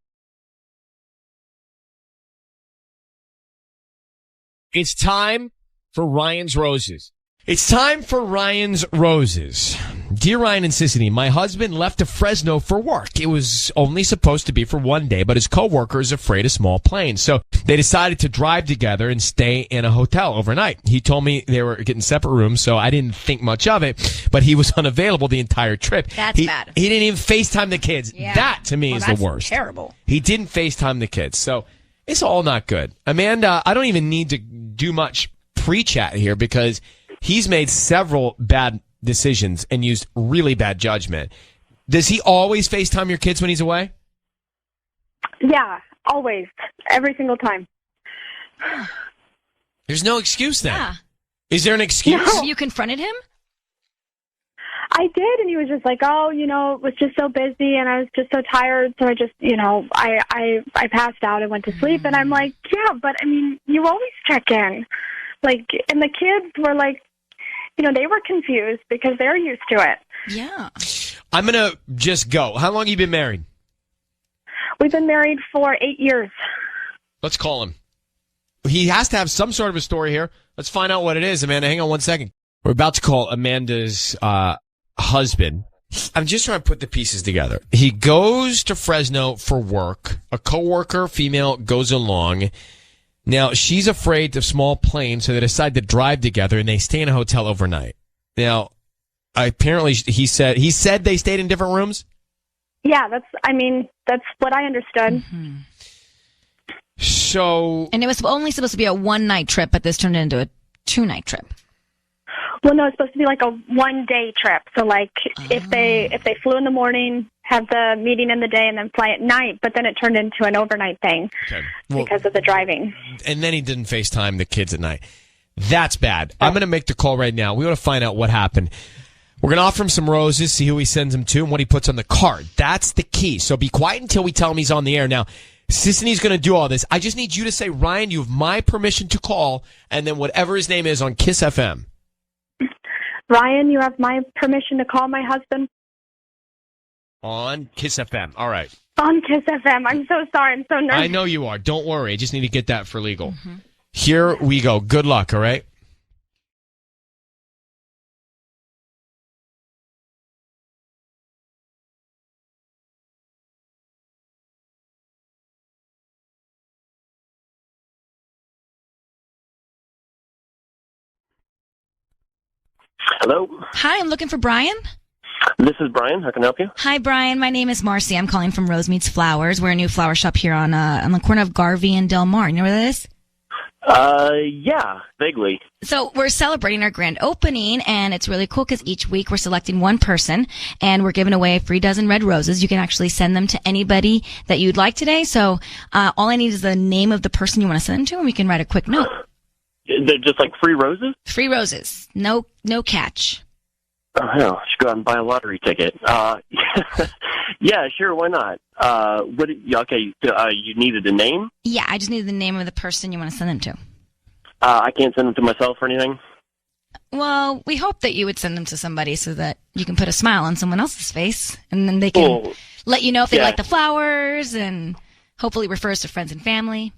It's time for Ryan's Roses. It's time for Ryan's Roses. Dear Ryan and Sissany, my husband left to Fresno for work. It was only supposed to be for one day, but his coworker is afraid of small planes. So they decided to drive together and stay in a hotel overnight. He told me they were getting separate rooms, so I didn't think much of it, but he was unavailable the entire trip. That's bad. He didn't even FaceTime the kids. Yeah. That, to me, is the worst. Terrible. He didn't FaceTime the kids. So it's all not good. Amanda, I don't even need to do much pre-chat here because he's made several bad decisions and used really bad judgment. Does he always FaceTime your kids when he's away? Yeah, always. Every single time. There's no excuse then. Yeah. Is there an excuse? Have you confronted him? I did, and he was just like, oh, it was just so busy, and I was just so tired, so I just, I passed out and went to sleep, and I'm like, yeah, but, I mean, you always check in. Like, and the kids were like, they were confused because they're used to it. Yeah. I'm going to just go. How long have you been married? We've been married for 8 years. Let's call him. He has to have some sort of a story here. Let's find out what it is, Amanda. Hang on 1 second. We're about to call Amanda's husband. I'm just trying to put the pieces together. He goes to Fresno for work. A coworker, female, goes along. Now, she's afraid of small planes, so they decide to drive together, and they stay in a hotel overnight. Now, apparently, he said they stayed in different rooms? Yeah, that's what I understood. Mm-hmm. So... And it was only supposed to be a one-night trip, but this turned into a two-night trip. Well, no, it's supposed to be like a one-day trip. So, like, if they flew in the morning, have the meeting in the day, and then fly at night, but then it turned into an overnight thing because of the driving. And then he didn't FaceTime the kids at night. That's bad. I'm going to make the call right now. We want to find out what happened. We're going to offer him some roses, see who he sends them to, and what he puts on the card. That's the key. So be quiet until we tell him he's on the air. Now, Sisney's going to do all this. I just need you to say, Ryan, you have my permission to call, and then whatever his name is on KIIS-FM. Ryan, you have my permission to call my husband? On KIIS-FM. All right. On KIIS-FM. I'm so sorry. I'm so nervous. I know you are. Don't worry. I just need to get that for legal. Mm-hmm. Here we go. Good luck, all right? Hello? Hi, I'm looking for Brian. This is Brian. How can I help you? Hi, Brian. My name is Marcy. I'm calling from Rose Meets Flowers. We're a new flower shop here on the corner of Garvey and Del Mar. You know where that is? Yeah, vaguely. So we're celebrating our grand opening, and it's really cool because each week we're selecting one person, and we're giving away a free dozen red roses. You can actually send them to anybody that you'd like today. So all I need is the name of the person you want to send them to, and we can write a quick note. They're just like free roses? Free roses. No catch. Oh, hell, I should go out and buy a lottery ticket. Yeah, sure, why not? You needed a name? Yeah, I just needed the name of the person you want to send them to. I can't send them to myself or anything? Well, we hope that you would send them to somebody so that you can put a smile on someone else's face, and then they can let you know if they like the flowers, and hopefully refers to friends and family.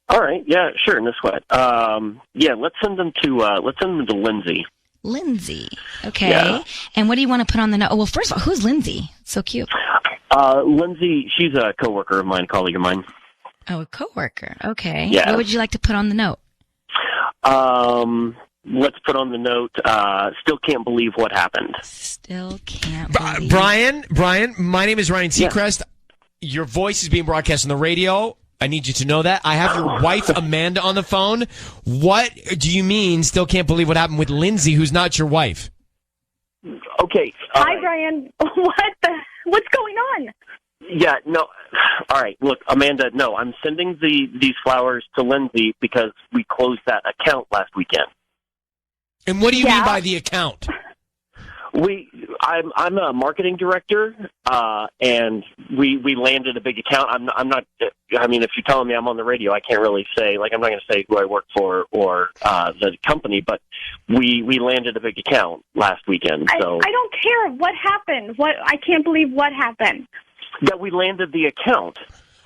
All right, yeah, sure, no sweat. Let's send them to Lindsay. Lindsay. Okay. Yeah. And what do you want to put on the note? Oh, well, first of all, who's Lindsay? So cute. Lindsay, she's a coworker of mine, a colleague of mine. Oh, a coworker. Okay. Yeah. What would you like to put on the note? Let's put on the note, still can't believe what happened. Still can't believe. Brian, my name is Ryan Seacrest. Yeah. Your voice is being broadcast on the radio. I need you to know that. I have your wife, Amanda, on the phone. What do you mean, still can't believe what happened with Lindsay, who's not your wife? Okay. Hi, Brian. What's going on? Yeah, no. All right, look, Amanda, no, I'm sending these flowers to Lindsay because we closed that account last weekend. And what do you mean by the account? I'm a marketing director, and we landed a big account. I'm not. I mean, if you're telling me I'm on the radio, I can't really say. Like, I'm not going to say who I work for or the company, but we landed a big account last weekend. So I don't care what happened. I can't believe what happened. That we landed the account.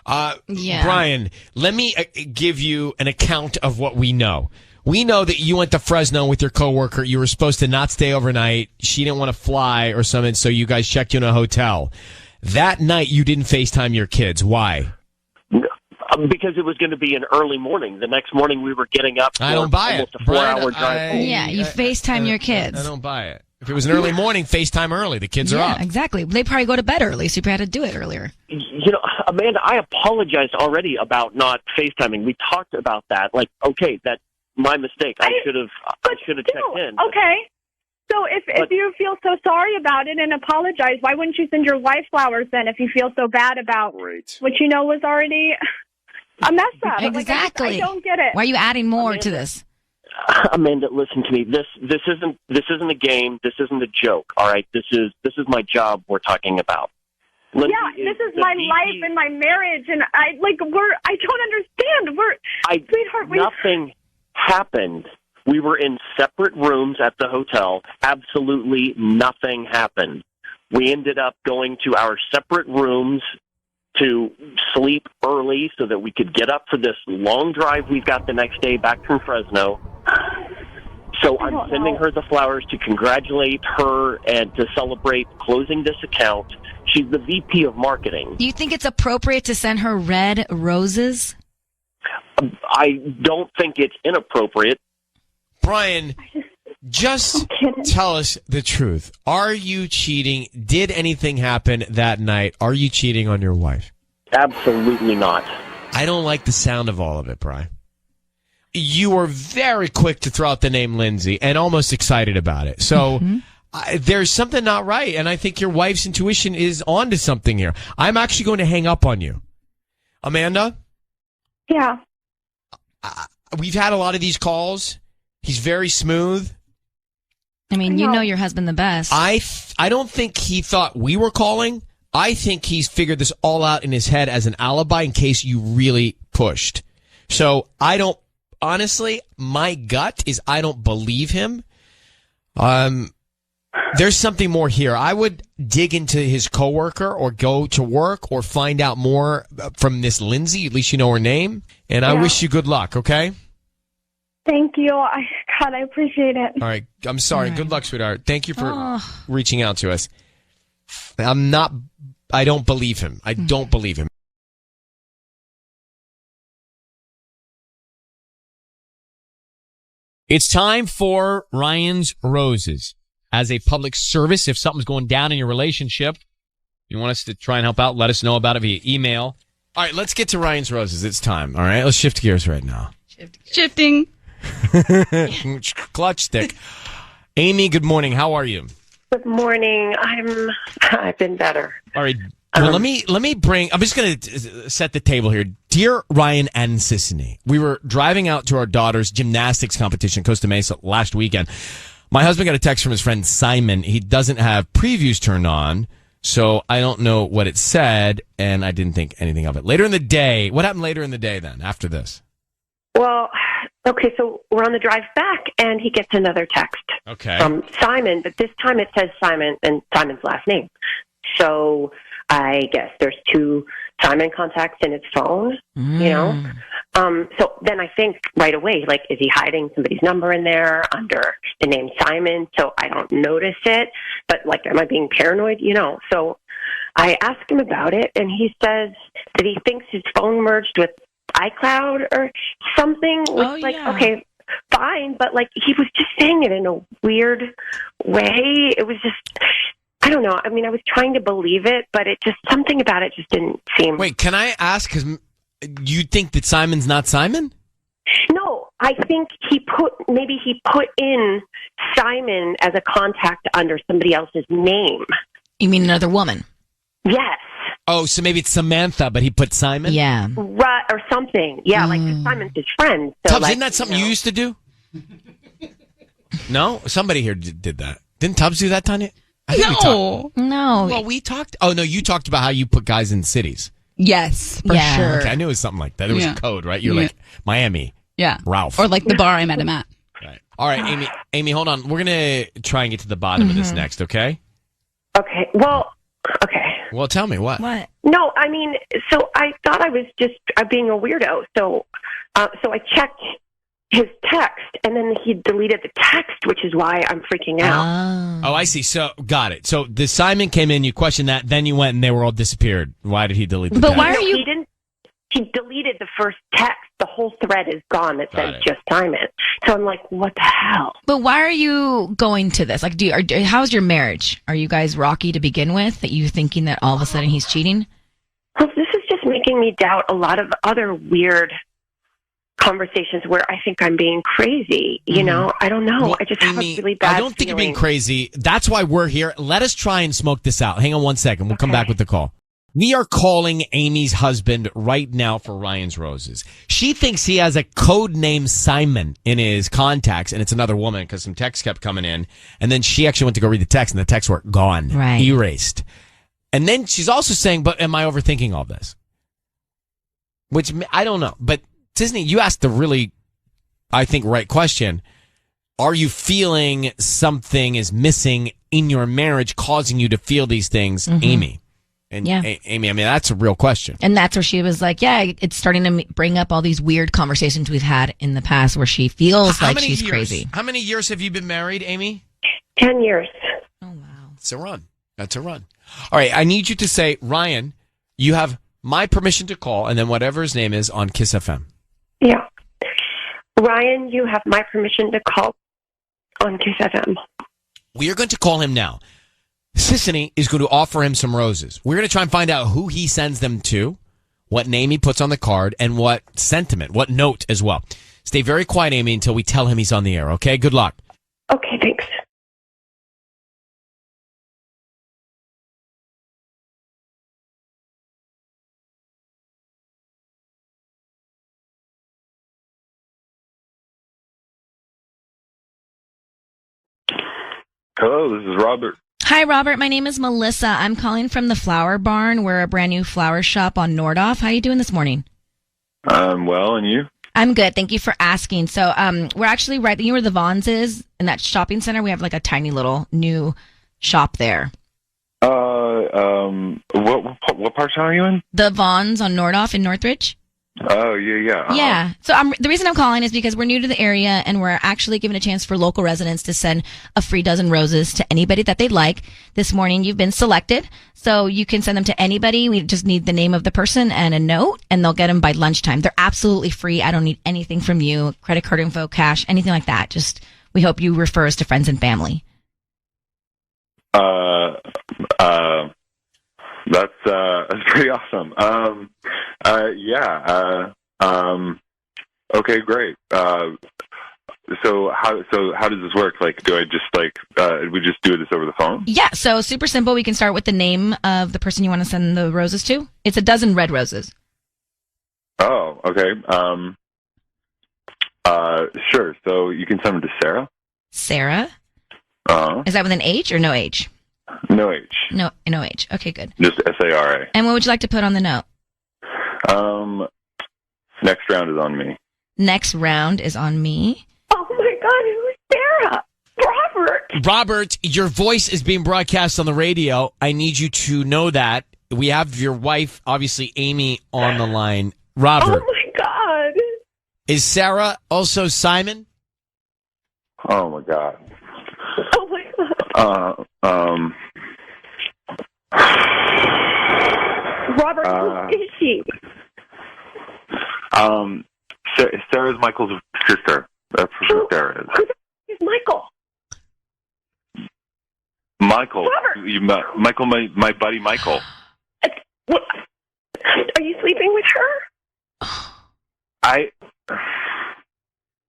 Brian, let me give you an account of what we know. We know that you went to Fresno with your coworker. You were supposed to not stay overnight. She didn't want to fly or something, so you guys checked you in a hotel. That night, you didn't FaceTime your kids. Why? Because it was going to be an early morning. The next morning, we were getting up. I don't buy it. Almost a 4-hour drive home. Yeah, you FaceTime your kids. I don't buy it. If it was an early morning, FaceTime early. The kids are up. Yeah, exactly. They probably go to bed early, so you had to do it earlier. You know, Amanda, I apologized already about not FaceTiming. We talked about that. Like, okay, that's my mistake. I should have checked in. Okay. So if you feel so sorry about it and apologize, why wouldn't you send your wife flowers then if you feel so bad about what you know was already a mess up? Exactly. Like, I don't get it. Why are you adding more to this? Amanda, listen to me. This isn't a game. This isn't a joke. All right. This is my job we're talking about. Lindsay this is my life and my marriage, and I don't understand. Sweetheart, nothing happened. We were in separate rooms at the hotel. Absolutely nothing happened. We ended up going to our separate rooms to sleep early so that we could get up for this long drive we've got the next day back from Fresno. So I'm sending her the flowers to congratulate her and to celebrate closing this account. She's the VP of marketing. Do you think it's appropriate to send her red roses? I don't think it's inappropriate. Brian, just tell us the truth. Are you cheating? Did anything happen that night? Are you cheating on your wife? Absolutely not. I don't like the sound of all of it, Brian. You were very quick to throw out the name Lindsay and almost excited about it. So there's something not right, and I think your wife's intuition is onto something here. I'm actually going to hang up on you. Amanda? Yeah. We've had a lot of these calls. He's very smooth. I mean, you know your husband the best. I don't think he thought we were calling. I think he's figured this all out in his head as an alibi in case you really pushed. So honestly, my gut is I don't believe him. There's something more here. I would dig into his coworker or go to work or find out more from this Lindsay. At least you know her name. And I wish you good luck, okay? Thank you. I appreciate it. All right. I'm sorry. Right. Good luck, sweetheart. Thank you for reaching out to us. I don't believe him. I don't believe him. It's time for Ryan's Roses. As a public service, if something's going down in your relationship, you want us to try and help out, let us know about it via email. All right, let's get to Ryan's Roses. It's time. All right, let's shift gears right now. Shifting. Clutch stick. Amy, good morning. How are you? Good morning. I've been better. All right. Well, let me bring, I'm just going to set the table here. Dear Ryan and Sissany, we were driving out to our daughter's gymnastics competition, Costa Mesa, last weekend. My husband got a text from his friend Simon. He doesn't have previews turned on, so I don't know what it said, and I didn't think anything of it. Later in the day, what happened later in the day then, after this? Well, okay, so we're on the drive back, and he gets another text from Simon, but this time it says Simon and Simon's last name. So I guess there's two Simon contacts in his phone, you know? So then I think right away, like, is he hiding somebody's number in there under the name Simon so I don't notice it? But, like, am I being paranoid? You know? So I asked him about it, and he says that he thinks his phone merged with iCloud or something. Okay, fine, but, like, he was just saying it in a weird way. It was just, I don't know. I mean, I was trying to believe it, but it just, something about it just didn't seem... Wait, can I ask, because you think that Simon's not Simon? No, I think maybe he put in Simon as a contact under somebody else's name. You mean another woman? Yes. Oh, so maybe it's Samantha, but he put Simon? Yeah. Right, or something. Yeah, like Simon's his friend. So Tubbs, isn't that something you used to do? No? Somebody here did that. Didn't Tubbs do that, Tanya? No. Well, we talked. Oh, no, you talked about how you put guys in cities. Yes, for sure. Okay, I knew it was something like that. It was a code, right? You're like, Miami. Yeah. Ralph. Or like the bar I met him at. Right. All right, Amy, hold on. We're going to try and get to the bottom of this next, okay? Okay. Well, okay. Well, tell me what. No, I mean, so I thought I was just being a weirdo. So I checked his text, and then he deleted the text, which is why I'm freaking out. Oh, I see. So, got it. So the Simon came in, you questioned that, then you went and they were all disappeared. Why did he delete the text? But why are you... He deleted the first text. The whole thread is gone that says just Simon. So I'm like, what the hell? But why are you going to this? Like, how's your marriage? Are you guys rocky to begin with? That you thinking that all of a sudden he's cheating? Well, this is just making me doubt a lot of other weird conversations where I think I'm being crazy. You know, I don't know. Well, I just have a really bad I don't think you're being feeling. crazy. That's why we're here. Let us try and smoke this out. Hang on one second. We'll come back with the call. We are calling Amy's husband right now for Ryan's Roses. She thinks he has a code name Simon in his contacts, and it's another woman because some texts kept coming in. And then she actually went to go read the text, and the texts were gone, erased. And then she's also saying, but am I overthinking all this? Which, I don't know. But, Disney, you asked the really, I think, right question. Are you feeling something is missing in your marriage causing you to feel these things, Amy? And Amy, I mean, that's a real question. And that's where she was like, yeah, it's starting to bring up all these weird conversations we've had in the past where she feels like she's crazy. How many years have you been married, Amy? 10 years. Oh, wow. It's a run. That's a run. All right, I need you to say, Ryan, you have my permission to call, and then whatever his name is on KIIS-FM. Yeah. Ryan, you have my permission to call on KIIS-FM. We are going to call him now. Sissany is going to offer him some roses. We're going to try and find out who he sends them to, what name he puts on the card, and what sentiment, what note as well. Stay very quiet, Amy, until we tell him he's on the air, okay? Good luck. Okay, thanks. Hello, this is Robert. Hi, Robert. My name is Melissa. I'm calling from the Flower Barn. We're a brand new flower shop on Nordhoff. How are you doing this morning? Well, and you? I'm good. Thank you for asking. So, we're actually right. You know where the Vons is in that shopping center? We have like a tiny little new shop there. What part of town are you in? The Vons on Nordhoff in Northridge. Oh, yeah. Yeah. So the reason I'm calling is because we're new to the area and we're actually giving a chance for local residents to send a free dozen roses to anybody that they'd like. This morning you've been selected, so you can send them to anybody. We just need the name of the person and a note, and they'll get them by lunchtime. They're absolutely free. I don't need anything from you, credit card info, cash, anything like that. Just we hope you refer us to friends and family. That's pretty awesome. Okay, great. So how does this work? Like, do I just we just do this over the phone? Yeah, so super simple. We can start with the name of the person you want to send the roses to. It's a dozen red roses. Oh, okay. Sure. So you can send them to Sarah. Sarah? Is that with an H or no H? No H. No H. Okay, good. Just SARA. And what would you like to put on the note? Next round is on me. Next round is on me. Oh my God, who's Sarah? Robert, your voice is being broadcast on the radio. I need you to know that. We have your wife, obviously Amy, on the line. Robert. Oh my God. Is Sarah also Simon? Oh my God. Oh my God. Robert, who is she? Sarah's Michael's sister. That's who Sarah is. Who's Michael? Michael. Robert. Michael, my buddy Michael. What? Are you sleeping with her?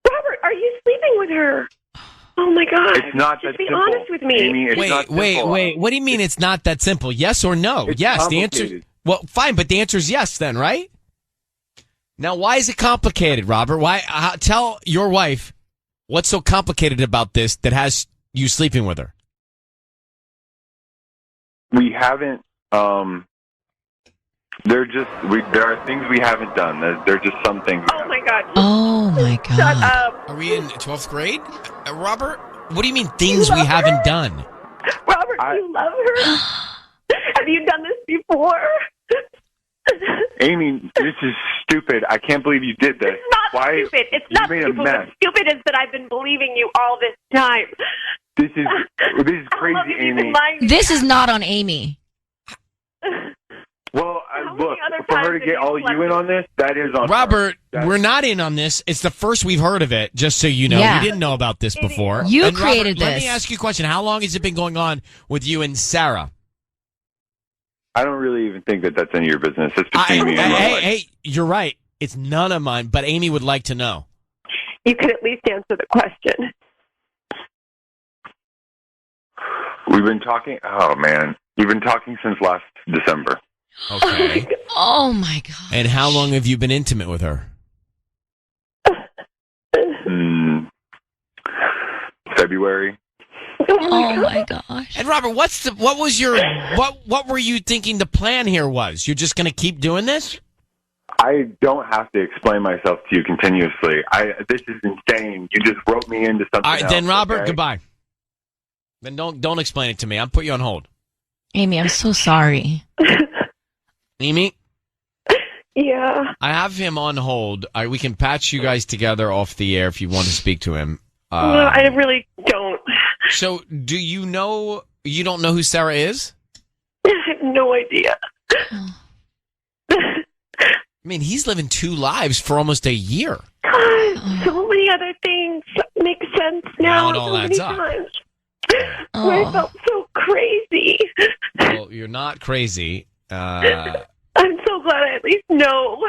Robert, are you sleeping with her? Oh my God. It's not Just that be simple. honest with me. Amy, it's not simple. Wait. What do you mean it's not that simple? Yes or no? It's yes. The answer. complicated. Well, fine, but the answer is yes then, right? Now, why is it complicated, Robert? Tell your wife what's so complicated about this that has you sleeping with her. We haven't. There are things we haven't done. There are just some things. Oh my God. Oh my God. Shut up. Are we in 12th grade? Robert? What do you mean things we haven't done? Robert, do you love her? Have you done this before? Amy, this is stupid. I can't believe you did this. It's not stupid. It's not made a stupid. mess. What's stupid is that I've been believing you all this time. This is crazy, Amy. This is not on Amy. Well, look, for her to get all you in on this, that is on Robert, her. we're not in on this. It's the first we've heard of it, just so you know. Yeah. We didn't know about this before. You And created Robert, this. Let me ask you a question. How long has it been going on with you and Sarah? I don't really even think that that's any of your business. It's between me and my wife. Hey, you're right. It's none of mine, but Amy would like to know. You could at least answer the question. We've been talking. Oh man, we've been talking since last December. Okay. Oh my God. And how long have you been intimate with her? February. Oh my gosh. And Robert, what were you thinking the plan here was? You're just going to keep doing this? I don't have to explain myself to you continuously. This is insane. You just wrote me into something. All right, then, Robert, okay? goodbye. Then don't explain it to me. I'll put you on hold. Amy, I'm so sorry. Amy? Yeah. I have him on hold. We can patch you guys together off the air if you want to speak to him. Well, I really don't. So, do you know, you don't know who Sarah is? I have no idea. I mean, he's living two lives for almost a year. God, so many other things make sense now. It all so adds many up. times. I felt so crazy. Well, you're not crazy. I'm so glad I at least know.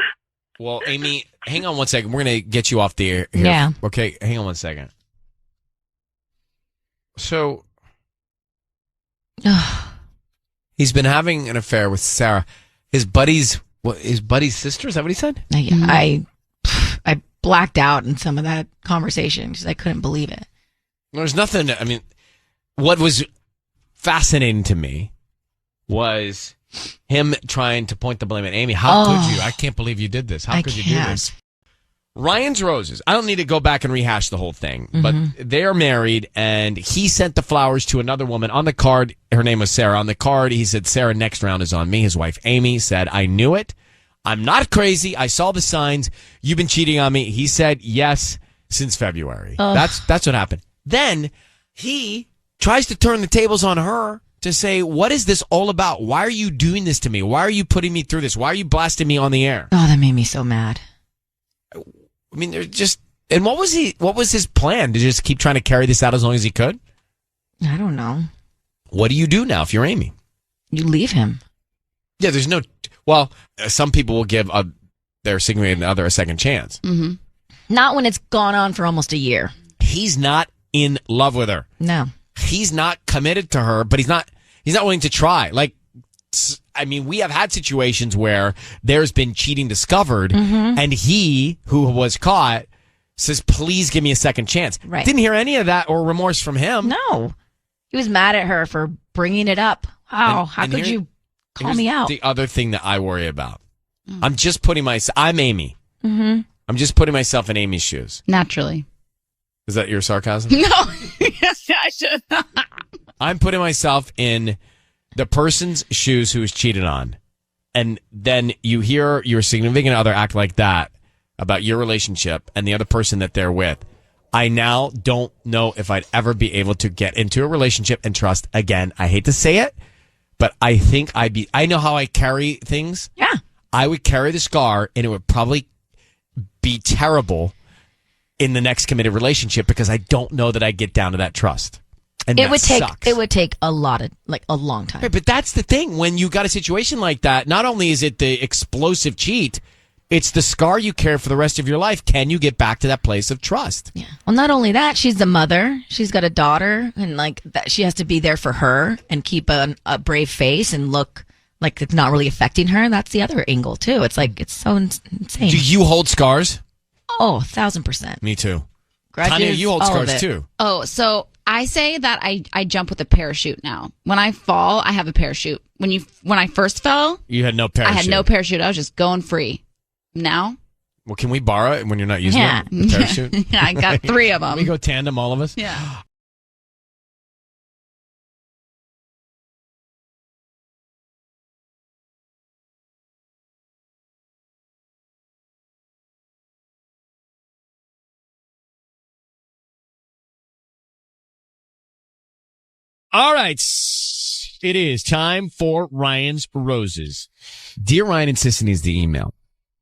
Well, Amy, hang on one second. We're going to get you off the air here. Yeah. Okay, hang on one second. So, he's been having an affair with Sarah. His buddy's sister? Is that what he said? I blacked out in some of that conversation because I couldn't believe it. There's nothing, I mean, what was fascinating to me was him trying to point the blame at Amy. How could you? I can't believe you did this. How could you do this? Ryan's Roses. I don't need to go back and rehash the whole thing, but they are married, and he sent the flowers to another woman. On the card, her name was Sarah. On the card, he said, Sarah, next round is on me. His wife, Amy, said, I knew it. I'm not crazy. I saw the signs. You've been cheating on me. He said, yes, since February. That's what happened. Then he tries to turn the tables on her to say, what is this all about? Why are you doing this to me? Why are you putting me through this? Why are you blasting me on the air? Oh, that made me so mad. I mean, they're just, and what was his plan? To just keep trying to carry this out as long as he could? I don't know. What do you do now if you're Amy? You leave him. Yeah, there's no, well, some people will give their significant other a second chance. Mm-hmm. Not when it's gone on for almost a year. He's not in love with her. No. He's not committed to her, but he's not willing to try. Like, I mean, we have had situations where there's been cheating discovered, and he, who was caught, says, please give me a second chance. Right. Didn't hear any of that or remorse from him. No. He was mad at her for bringing it up. Wow, how could you call me out? The other thing that I worry about. I'm just putting I'm Amy. Mm-hmm. I'm just putting myself in Amy's shoes. Naturally. Is that your sarcasm? No. Yes, I should. I'm putting myself in the person's shoes who was cheated on. And then you hear your significant other act like that about your relationship and the other person that they're with. I now don't know if I'd ever be able to get into a relationship and trust again. I hate to say it, but I think I know how I carry things. Yeah. I would carry the scar, and it would probably be terrible in the next committed relationship because I don't know that I'd get down to that trust. And It sucks. would take a long time. Right, but that's the thing. When you got a situation like that, not only is it the explosive cheat, it's the scar you carry for the rest of your life. Can you get back to that place of trust? Yeah. Well, not only that, she's the mother. She's got a daughter, and like that, she has to be there for her and keep a brave face and look like it's not really affecting her. That's the other angle too. It's like it's so insane. Do you hold scars? Oh, 1,000%. Me too. Grudges, Tanya, you hold all of scars it. too. Oh, so I say that I jump with a parachute now. When I fall, I have a parachute. When I first fell, You had no parachute. I had no parachute. I was just going free. Now, Well, can we borrow it when you're not using Yeah. it? The parachute? Yeah, I got 3 of them. Can we go tandem, all of us? Yeah. All right. It is time for Ryan's Roses. Dear Ryan and Sissany is the email.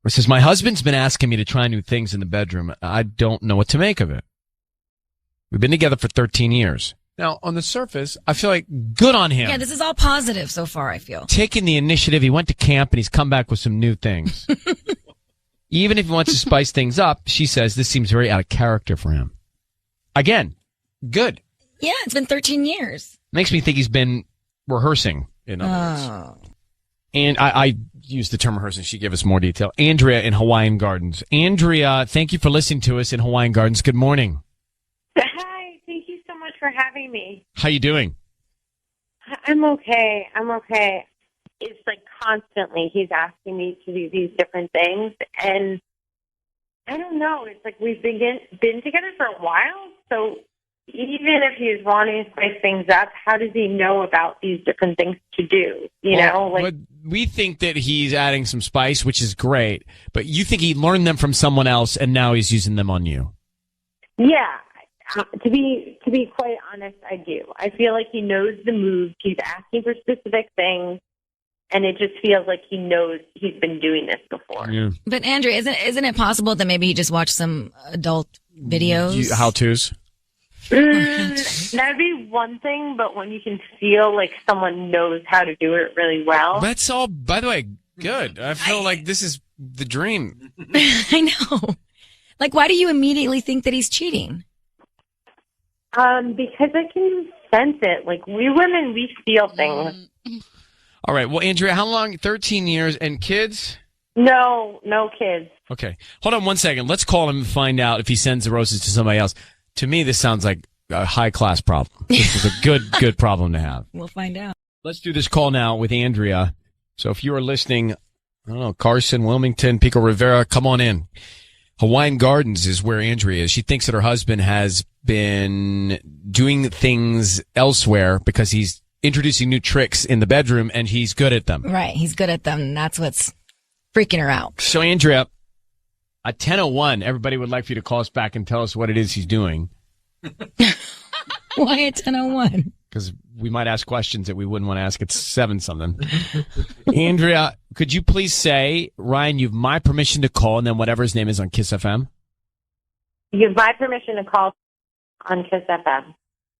It says, my husband's been asking me to try new things in the bedroom. I don't know what to make of it. We've been together for 13 years. Now, on the surface, I feel like good on him. Yeah, this is all positive so far, I feel. Taking the initiative. He went to camp and he's come back with some new things. Even if he wants to spice things up, she says this seems very out of character for him. Again, good. Yeah, it's been 13 years. Makes me think he's been rehearsing, in other words. And I used the term rehearsing. She gave us more detail. Andrea in Hawaiian Gardens. Andrea, thank you for listening to us in Hawaiian Gardens. Good morning. Hi, thank you so much for having me. How you doing? I'm okay. It's like constantly he's asking me to do these different things, and I don't know. It's like we've been together for a while, so even if he's wanting to spice things up, how does he know about these different things to do? But we think that he's adding some spice, which is great, but you think he learned them from someone else and now he's using them on you. Yeah. To be quite honest, I do. I feel like he knows the moves. He's asking for specific things, and it just feels like he knows he's been doing this before. Yeah. But Andrea, isn't it possible that maybe he just watched some adult videos? How-tos? That'd be one thing, but when you can feel like someone knows how to do it really well. That's all, by the way, good. I feel like this is the dream. I know. Like, why do you immediately think that he's cheating? Because I can sense it. Like, we women, we feel things. All right. Well, Andrea, how long? 13 years. And kids? No kids. Okay. Hold on one second. Let's call him and find out if he sends the roses to somebody else. To me, this sounds like a high-class problem. This is a good problem to have. We'll find out. Let's do this call now with Andrea. So if you are listening, I don't know, Carson, Wilmington, Pico Rivera, come on in. Hawaiian Gardens is where Andrea is. She thinks that her husband has been doing things elsewhere because he's introducing new tricks in the bedroom and he's good at them. Right. He's good at them. And that's what's freaking her out. So, Andrea, at 10:01, everybody would like for you to call us back and tell us what it is he's doing. Why at 10:01? Because we might ask questions that we wouldn't want to ask at 7-something. Andrea, could you please say, Ryan, you have my permission to call, and then whatever his name is on KIIS-FM? You have my permission to call on KIIS-FM.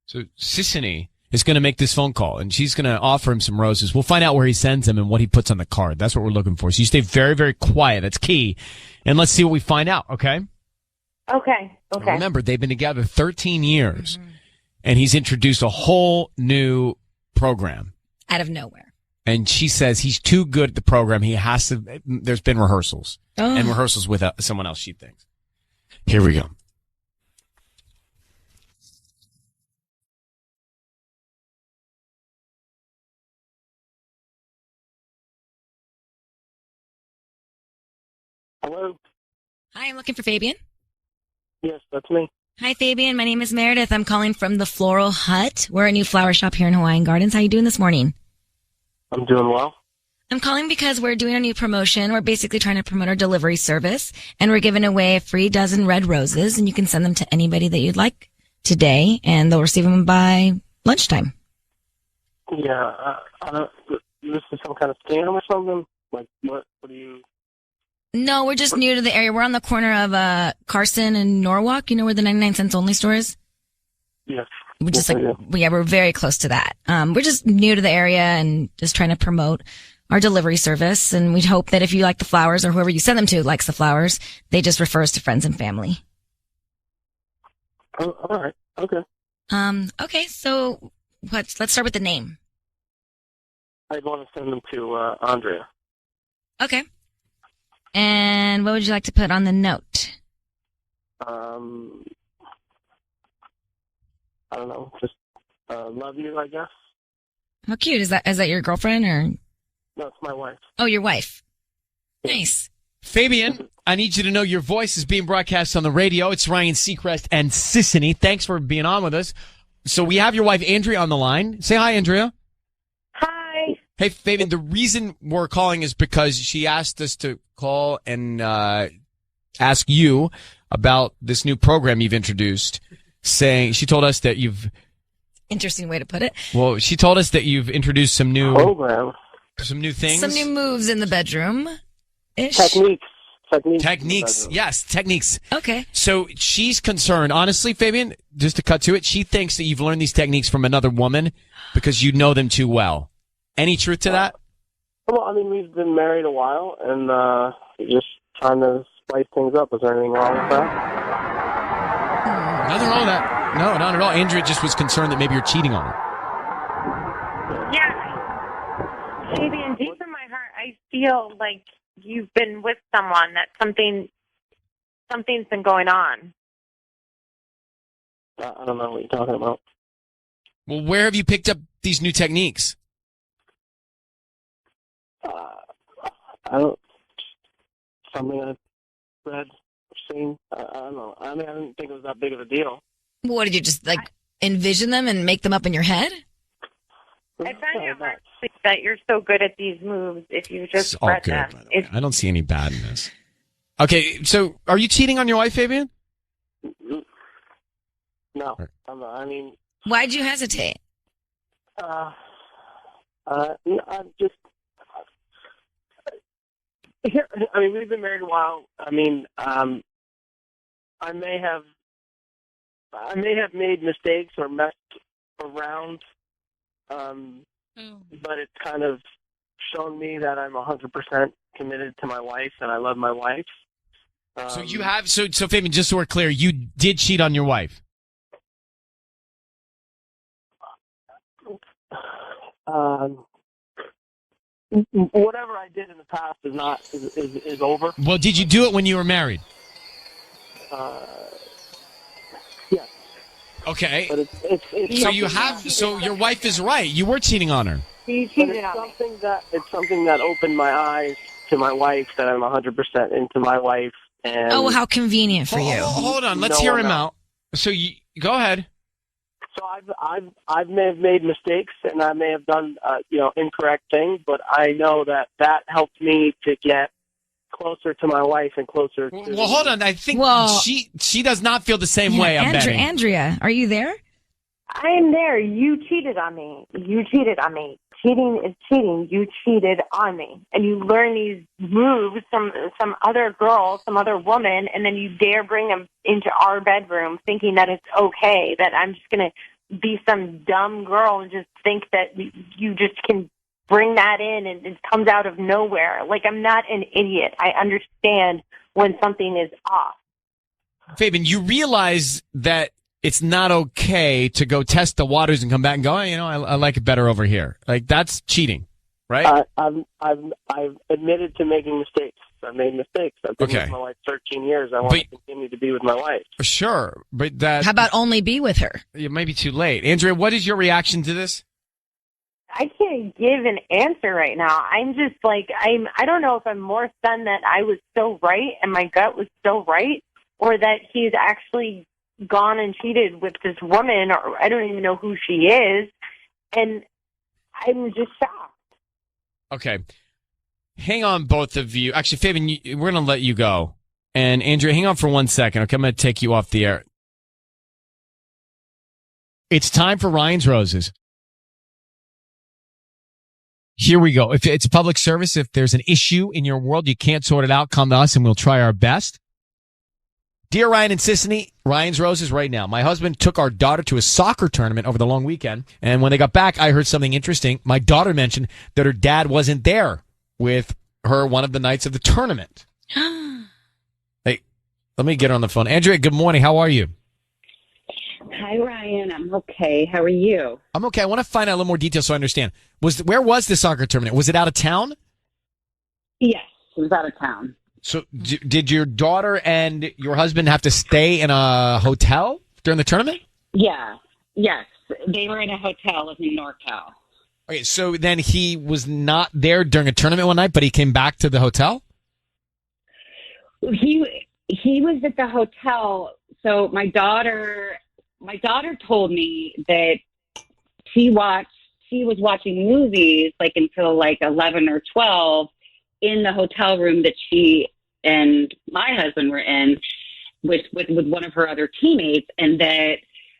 So Sissany is going to make this phone call, and she's going to offer him some roses. We'll find out where he sends them and what he puts on the card. That's what we're looking for. So you stay very, very quiet. That's key. And let's see what we find out, okay? Okay. Remember, they've been together 13 years, and he's introduced a whole new program. Out of nowhere. And she says he's too good at the program. He has to, there's been rehearsals. And rehearsals with someone else, she thinks. Here we go. Hello? Hi, I'm looking for Fabian. Yes, that's me. Hi, Fabian. My name is Meredith. I'm calling from the Floral Hut. We're a new flower shop here in Hawaiian Gardens. How you doing this morning? I'm doing well. I'm calling because we're doing a new promotion. We're basically trying to promote our delivery service, and we're giving away a free dozen red roses, and you can send them to anybody that you'd like today, and they'll receive them by lunchtime. Yeah, this is some kind of scam or something? Like, what do you... No, we're just new to the area. We're on the corner of Carson and Norwalk. You know where the 99 cents only store is? Yes. We're just we're very close to that. We're just new to the area and just trying to promote our delivery service. And we'd hope that if you like the flowers or whoever you send them to likes the flowers, they just refer us to friends and family. Oh, all right. Okay. Okay. So let's start with the name. I'd want to send them to Andrea. Okay. And what would you like to put on the note? I don't know. Just love you, I guess. How cute. Is that your girlfriend or? No, it's my wife. Oh, your wife. Nice. Fabian, I need you to know your voice is being broadcast on the radio. It's Ryan Seacrest and Sissany. Thanks for being on with us. So we have your wife, Andrea, on the line. Say hi, Andrea. Hi. Hey, Fabian, the reason we're calling is because she asked us to call and ask you about this new program you've introduced, saying she told us that you've... Interesting way to put it. Well, she told us that you've introduced some new... Program. Some new things. Some new moves in the bedroom. Techniques. Yes, techniques. Okay. So she's concerned. Honestly, Fabian, just to cut to it, she thinks that you've learned these techniques from another woman because you know them too well. Any truth to that? Well, I mean, we've been married a while, and just trying to spice things up. Is there anything wrong with that? Nothing wrong with that. No, not at all. Andrea just was concerned that maybe you're cheating on her. Yeah. Fabian, deep in my heart, I feel like you've been with someone that something's been going on. I don't know what you're talking about. Well, where have you picked up these new techniques? I don't. Something I've read, seen. I don't know. I mean, I didn't think it was that big of a deal. What, did you just, envision them and make them up in your head? I find it hard to think that you're so good at these moves if you just It's all read good, them. by the way. I don't see any bad in this. Okay, so are you cheating on your wife, Fabian? No, I'm not. I mean, Why'd you hesitate? I'm just. Here, I mean, we've been married a while. I mean, I may have made mistakes or messed around, but it's kind of shown me that I'm 100% committed to my wife, and I love my wife. So you have so Fabian, just so we're clear, you did cheat on your wife. Whatever I did in the past is over. Well, did you do it when you were married? Yes. Okay. But it's so you have. So your wife is right. You were cheating on her. It's something that opened my eyes to my wife, that I'm 100% into my wife. And Oh, how convenient for you. Hold on. Let's hear him out. So you go ahead. So I may have made mistakes, and I may have done incorrect things, but I know that helped me to get closer to my wife and closer to. Well, hold on. I think she does not feel the same way. I'm betting. Andrea, are you there? I am there. You cheated on me. Cheating is cheating. You cheated on me. And you learn these moves from some other girl, some other woman, and then you dare bring them into our bedroom thinking that it's okay, that I'm just going to be some dumb girl and just think that you just can bring that in and it comes out of nowhere. Like, I'm not an idiot. I understand when something is off. Fabian, you realize that it's not okay to go test the waters and come back and go, I like it better over here. Like, that's cheating, right? I've admitted to making mistakes. I've made mistakes. I've been with my wife 13 years. I want to continue to be with my wife. Sure, but that. How about only be with her? It may be too late. Andrea, what is your reaction to this? I can't give an answer right now. I'm just I don't know if I'm more stunned that I was so right and my gut was so right, or that he's actually gone and cheated with this woman, or I don't even know who she is, and I'm just shocked. Okay. Hang on, both of you. Actually, Fabian, we're going to let you go. And Andrea, hang on for 1 second. Okay, I'm going to take you off the air. It's time for Ryan's Roses. Here we go. If it's a public service, if there's an issue in your world, you can't sort it out, come to us and we'll try our best. Dear Ryan and Sissany, Ryan's Roses right now. My husband took our daughter to a soccer tournament over the long weekend, and when they got back, I heard something interesting. My daughter mentioned that her dad wasn't there with her one of the nights of the tournament. Hey, let me get her on the phone. Andrea, good morning. How are you? Hi, Ryan. I'm okay. How are you? I'm okay. I want to find out a little more detail so I understand. Where was the soccer tournament? Was it out of town? Yes, it was out of town. So did your daughter and your husband have to stay in a hotel during the tournament? Yeah. Yes. They were in a hotel in NorCal. Okay, so then he was not there during a tournament one night, but he came back to the hotel? He was at the hotel. So my daughter told me that she was watching movies until 11 or 12 in the hotel room that she and my husband were in with one of her other teammates, and that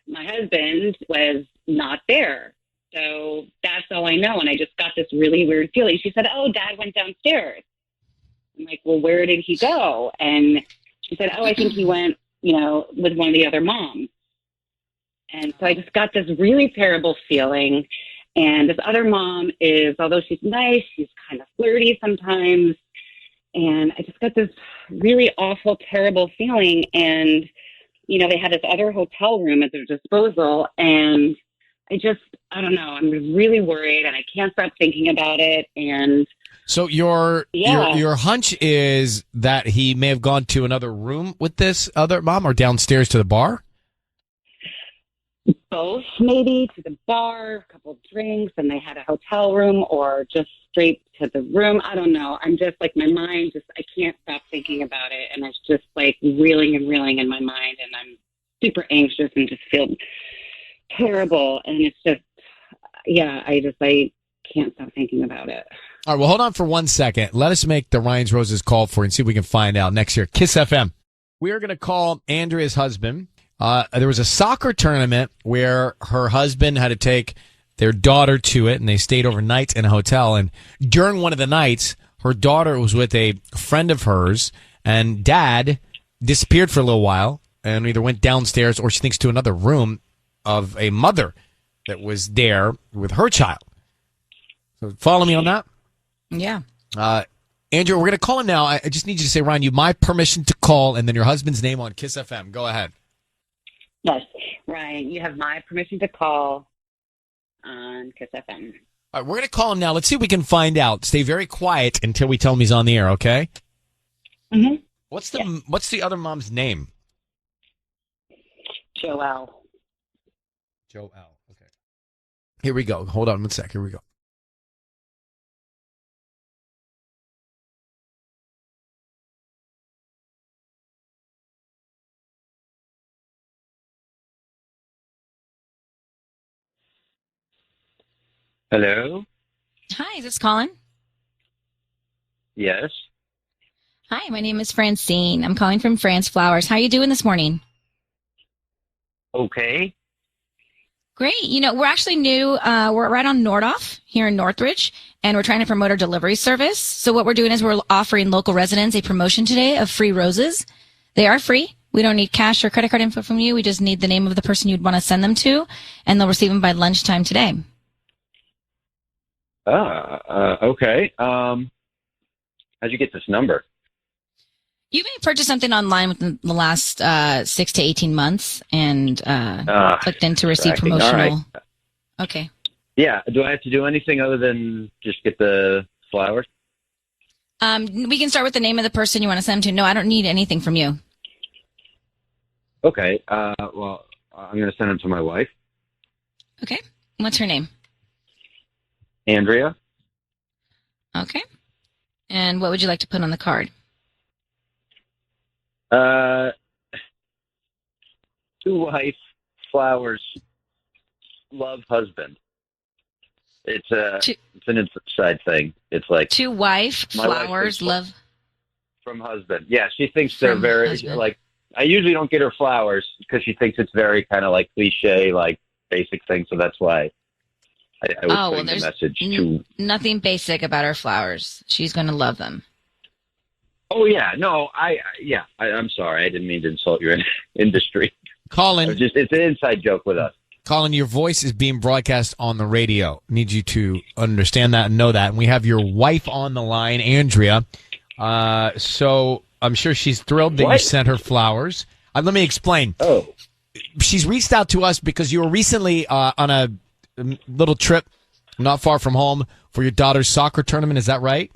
my husband was not there. So that's all I know. And I just got this really weird feeling. She said, "Oh, Dad went downstairs." I'm like, "Well, where did he go?" And she said, "Oh, I think he went, with one of the other moms." And so I just got this really terrible feeling. And this other mom is, although she's nice, she's kind of flirty sometimes. And I just got this really awful, terrible feeling. And, you know, they had this other hotel room at their disposal. And I don't know. I'm really worried and I can't stop thinking about it. And so your hunch is that he may have gone to another room with this other mom or downstairs to the bar? Both, maybe to the bar, a couple of drinks, and they had a hotel room, or just straight to the room. I don't know. I'm just like, my mind I can't stop thinking about it. And it's just like reeling and reeling in my mind. And I'm super anxious and just feel terrible. And it's just, I can't stop thinking about it. All right, well, hold on for 1 second. Let us make the Ryan's Roses call for you and see if we can find out next year. KIIS-FM. We are going to call Andrea's husband. There was a soccer tournament where her husband had to take their daughter to it, and they stayed overnight in a hotel. And during one of the nights, her daughter was with a friend of hers, and dad disappeared for a little while and either went downstairs or she thinks to another room of a mother that was there with her child. So follow me on that? Yeah. Andrew, we're going to call him now. I just need you to say, Ryan, you my permission to call, and then your husband's name on KIIS-FM. Go ahead. Yes, Ryan, you have my permission to call on KIIS-FM. All right, we're going to call him now. Let's see if we can find out. Stay very quiet until we tell him he's on the air, okay? Mm-hmm. What's the other mom's name? Joelle. Joelle, okay. Here we go. Hold on 1 sec. Here we go. Hello? Hi, is this Colin? Yes. Hi, my name is Francine. I'm calling from France Flowers. How are you doing this morning? Okay. Great. You know, we're actually new. We're right on Nordhoff here in Northridge, and we're trying to promote our delivery service. So what we're doing is we're offering local residents a promotion today of free roses. They are free. We don't need cash or credit card info from you. We just need the name of the person you'd want to send them to, and they'll receive them by lunchtime today. Okay. How'd you get this number? You may have purchased something online within the last 6 to 18 months and clicked in to receive promotional. All right. Okay. Yeah. Do I have to do anything other than just get the flowers? We can start with the name of the person you want to send them to. No, I don't need anything from you. Okay. Well, I'm going to send them to my wife. Okay. What's her name? Andrea. Okay. And what would you like to put on the card? To wife, flowers, love, husband. It's an inside thing. It's like to wife, flowers, love. From husband. Yeah, she thinks they're very husband. Like. I usually don't get her flowers because she thinks it's very kind of like cliche, like basic thing. So that's why I was putting the message to. Nothing basic about her flowers. She's going to love them. Oh yeah, no, I'm sorry, I didn't mean to insult your industry. Colin, it's an inside joke with us. Colin, your voice is being broadcast on the radio. I need you to understand that and know that. And we have your wife on the line, Andrea. So I'm sure she's thrilled that you sent her flowers. Let me explain. Oh, she's reached out to us because you were recently on a little trip not far from home for your daughter's soccer tournament. Is that right?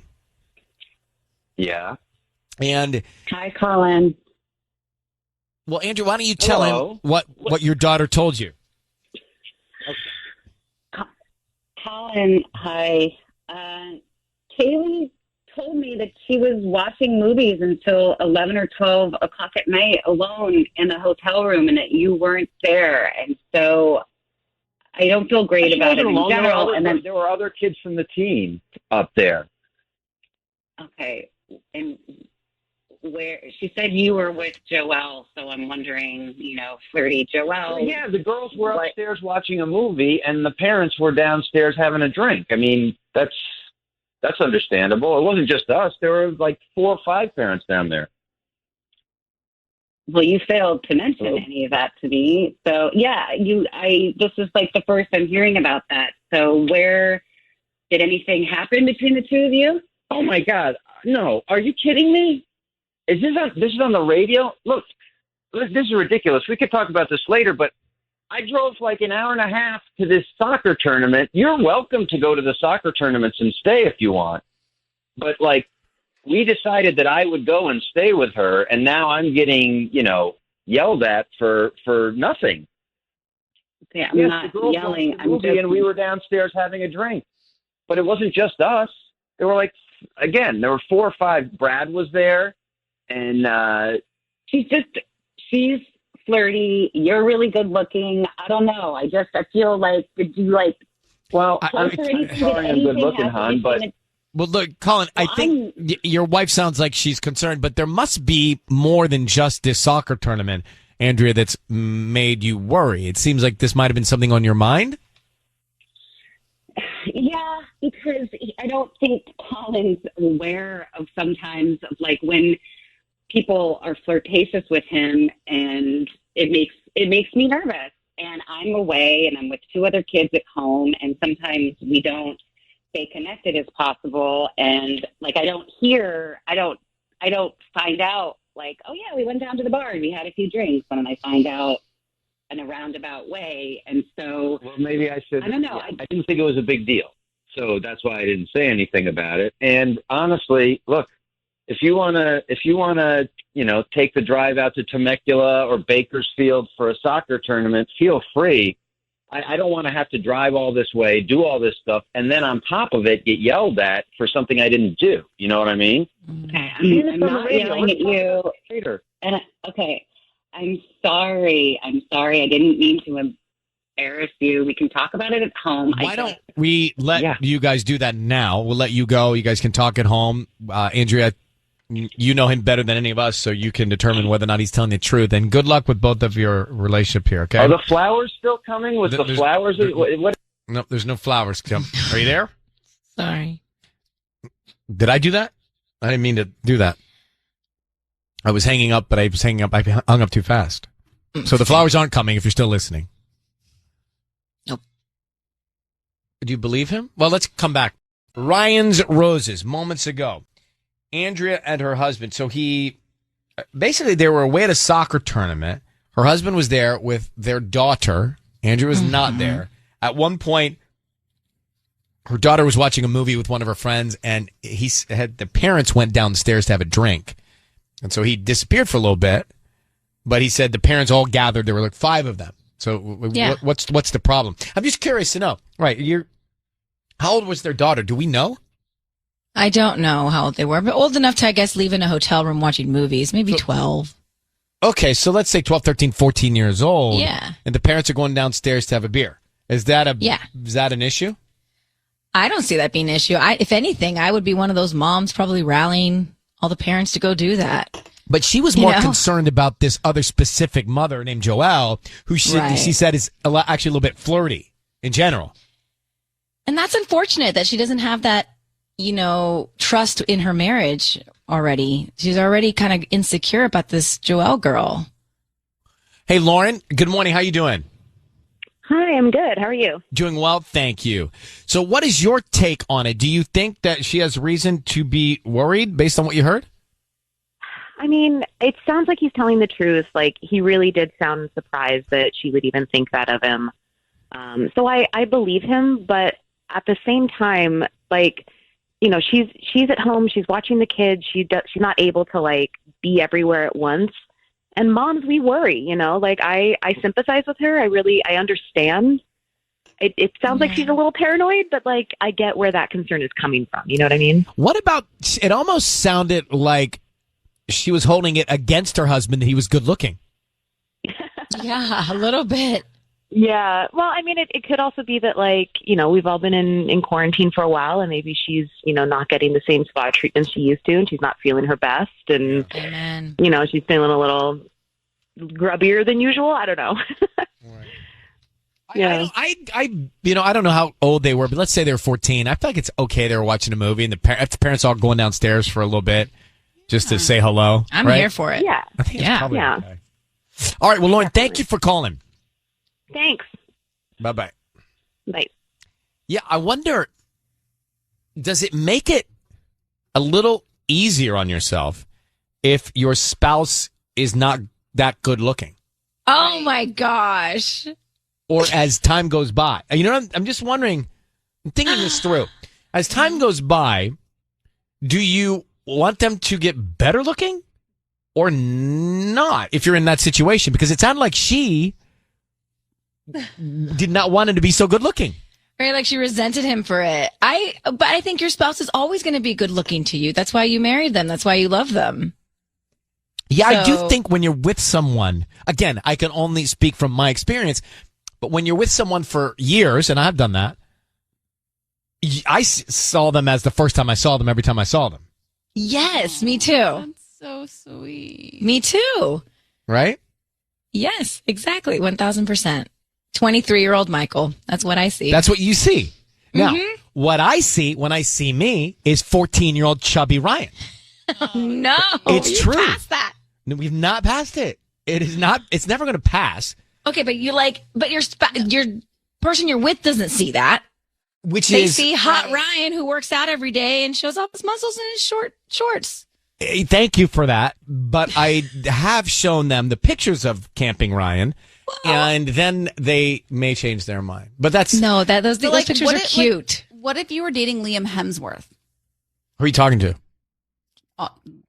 Yeah. And hi, Colin. Well, Andrew, why don't you tell him what your daughter told you? Colin, hi. Kaylee told me that she was watching movies until 11 or 12 o'clock at night alone in a hotel room and that you weren't there. And so I don't feel great about it in general. And then there were other kids from the team up there. Okay. And where she said you were with Joelle, so I'm wondering, flirty Joelle. Yeah, the girls were upstairs watching a movie, and the parents were downstairs having a drink. I mean, that's understandable. It wasn't just us. There were like 4 or 5 parents down there. Well, you failed to mention any of that to me. So yeah, this is like the first I'm hearing about that. So where did anything happen between the two of you? Oh my God. No, are you kidding me? This is on the radio? Look, this is ridiculous. We could talk about this later, but I drove like an hour and a half to this soccer tournament. You're welcome to go to the soccer tournaments and stay if you want. But like, we decided that I would go and stay with her, and now I'm getting, yelled at for nothing. Yeah, I'm not yelling. And we were downstairs having a drink. But it wasn't just us. There were there were 4 or 5. Brad was there, and she's flirty. You're really good looking. I don't know. I feel like, did you like? Well, I'm sorry, I'm good looking, hon, but. Well, look, Colin, I think your wife sounds like she's concerned, but there must be more than just this soccer tournament, Andrea, that's made you worry. It seems like this might have been something on your mind. Yeah, because I don't think Colin's aware of sometimes of like when people are flirtatious with him, and it makes me nervous. And I'm away, and I'm with 2 other kids at home, and sometimes we don't stay connected as possible, and like I don't find out like, oh yeah, we went down to the bar and we had a few drinks, and I find out in a roundabout way. And so, well, maybe I should. I don't know. I didn't think it was a big deal, so that's why I didn't say anything about it. And honestly, look, if you wanna, take the drive out to Temecula or Bakersfield for a soccer tournament, feel free. I don't want to have to drive all this way, do all this stuff, and then on top of it, get yelled at for something I didn't do. You know what I mean? Okay, I'm not yelling at you. Later. And okay, I'm sorry. I didn't mean to embarrass you. We can talk about it at home. Why don't we let you guys do that now? We'll let you go. You guys can talk at home. Andrea, you know him better than any of us, so you can determine whether or not he's telling the truth. And good luck with both of your relationship here, okay? Are the flowers still coming? Was the flowers? What? No, there's no flowers. Are you there? Sorry. Did I do that? I didn't mean to do that. I was hanging up, but I hung up too fast. So the flowers aren't coming if you're still listening. Nope. Do you believe him? Well, let's come back. Ryan's Roses, moments ago. Andrea and her husband. So they were away at a soccer tournament. Her husband was there with their daughter. Andrea was not there. At one point, her daughter was watching a movie with one of her friends, and the parents went downstairs to have a drink. And so he disappeared for a little bit, but he said the parents all gathered. There were like 5 of them. So what's the problem? I'm just curious to know. Right. How old was their daughter? Do we know? I don't know how old they were, but old enough to, I guess, leave in a hotel room watching movies, maybe 12. Okay, so let's say 12, 13, 14 years old. Yeah. And the parents are going downstairs to have a beer. Is that an issue? I don't see that being an issue. If anything, I would be one of those moms probably rallying all the parents to go do that. But she was more concerned about this other specific mother named Joelle, who she said is actually a little bit flirty in general. And that's unfortunate that she doesn't have that, trust in her marriage already. She's already kind of insecure about this Joelle girl. Hey, Lauren, good morning. How you doing? Hi, I'm good. How are you? Doing well, thank you. So what is your take on it? Do you think that she has reason to be worried based on what you heard? I mean, it sounds like he's telling the truth. Like, he really did sound surprised that she would even think that of him. So I believe him, but at the same time, like, she's at home, she's watching the kids, she's not able to like be everywhere at once. And moms, we worry, like I sympathize with her. I understand. It sounds like she's a little paranoid, but like I get where that concern is coming from. You know what I mean? What about, it almost sounded like she was holding it against her husband that he was good looking. Yeah, a little bit. Yeah. Well, I mean, it could also be that, like, we've all been in quarantine for a while, and maybe she's, not getting the same spa treatment she used to, and she's not feeling her best. And, Amen. She's feeling a little grubbier than usual. I don't know. Right. Yeah. I don't know how old they were, but let's say they were 14. I feel like it's okay they were watching a movie, and the parents all going downstairs for a little bit just to say hello. I'm here for it. Yeah. I think it's probably okay. All right. Well, Lauren, thank you for calling. Thanks. Bye-bye. Bye. Yeah, I wonder, does it make it a little easier on yourself if your spouse is not that good looking. Oh my gosh. Or as time goes by. You know, I'm just wondering, I'm thinking this through. As time goes by, do you want them to get better looking or not if you're in that situation? Because it sounded like she did not want him to be so good looking. Right, like she resented him for it. But I think your spouse is always going to be good looking to you. That's why you married them. That's why you love them. Yeah, I do think when you're with someone, again, I can only speak from my experience, but when you're with someone for years, and I've done that, I saw them as the first time I saw them every time I saw them. Yes, me too. That's so sweet. Me too. Right? Yes, exactly. 1,000%. 23-year-old Michael. That's what I see. That's what you see. Now, what I see when I see me is 14-year-old chubby Ryan. No, it's true. Passed that. No, we've not passed it. It is not. It's never going to pass. Okay, but your person you're with doesn't see that. They see hot Ryan who works out every day and shows off his muscles in his shorts. Thank you for that. But I have shown them the pictures of camping Ryan, and then they may change their mind. But that's those pictures are cute. What if you were dating Liam Hemsworth? Who are you talking to?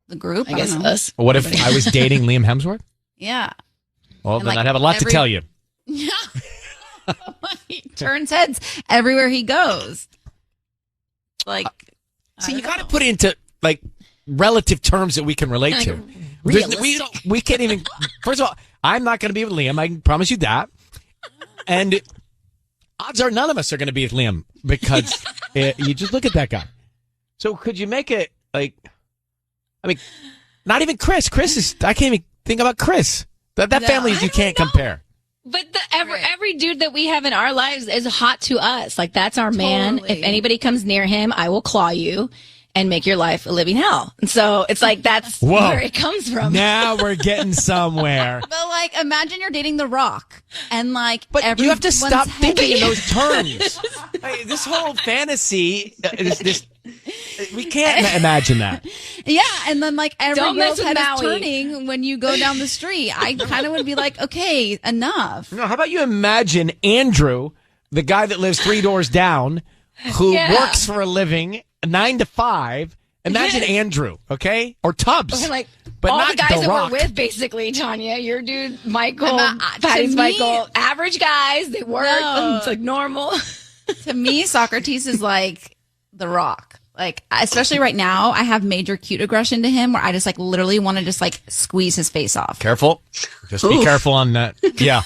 The group, I guess us. What if I was dating Liam Hemsworth? Yeah. Well, then I'd have a lot to tell you. Yeah. He turns heads everywhere he goes. Like, so you got to put it into like relative terms that we can relate to. We can't even. First of all, I'm not going to be with Liam. I can promise you that. And odds are none of us are going to be with Liam because you just look at that guy. So could you make it like? I mean, not even Chris. Chris is. I can't even think about Chris. That family you can't compare. But every dude that we have in our lives is hot to us. Like, that's our man. If anybody comes near him, I will claw you and make your life a living hell. And so it's like, that's where it comes from. Now we're getting somewhere. But like, imagine you're dating The Rock and like, but you have to stop thinking in those terms. This whole fantasy is this. We can't imagine that. Yeah, and then like every Don't girl's mess with head is Maui. turning when you go down the street. I kind of would be like, okay, enough. No, how about you imagine Andrew, the guy that lives 3 doors down, who works for a living 9 to 5. Imagine Andrew, okay, or Tubbs, Okay, like but all not the guys The that Rock. we're with, basically, Tanya. Your dude, Michael, to Patty's me- Michael, average guys. They work. No. It's like normal. To me, Socrates is like The Rock. Like, especially right now, I have major cute aggression to him where I just like literally want to just like squeeze his face off. Careful, just be careful on that. Yeah.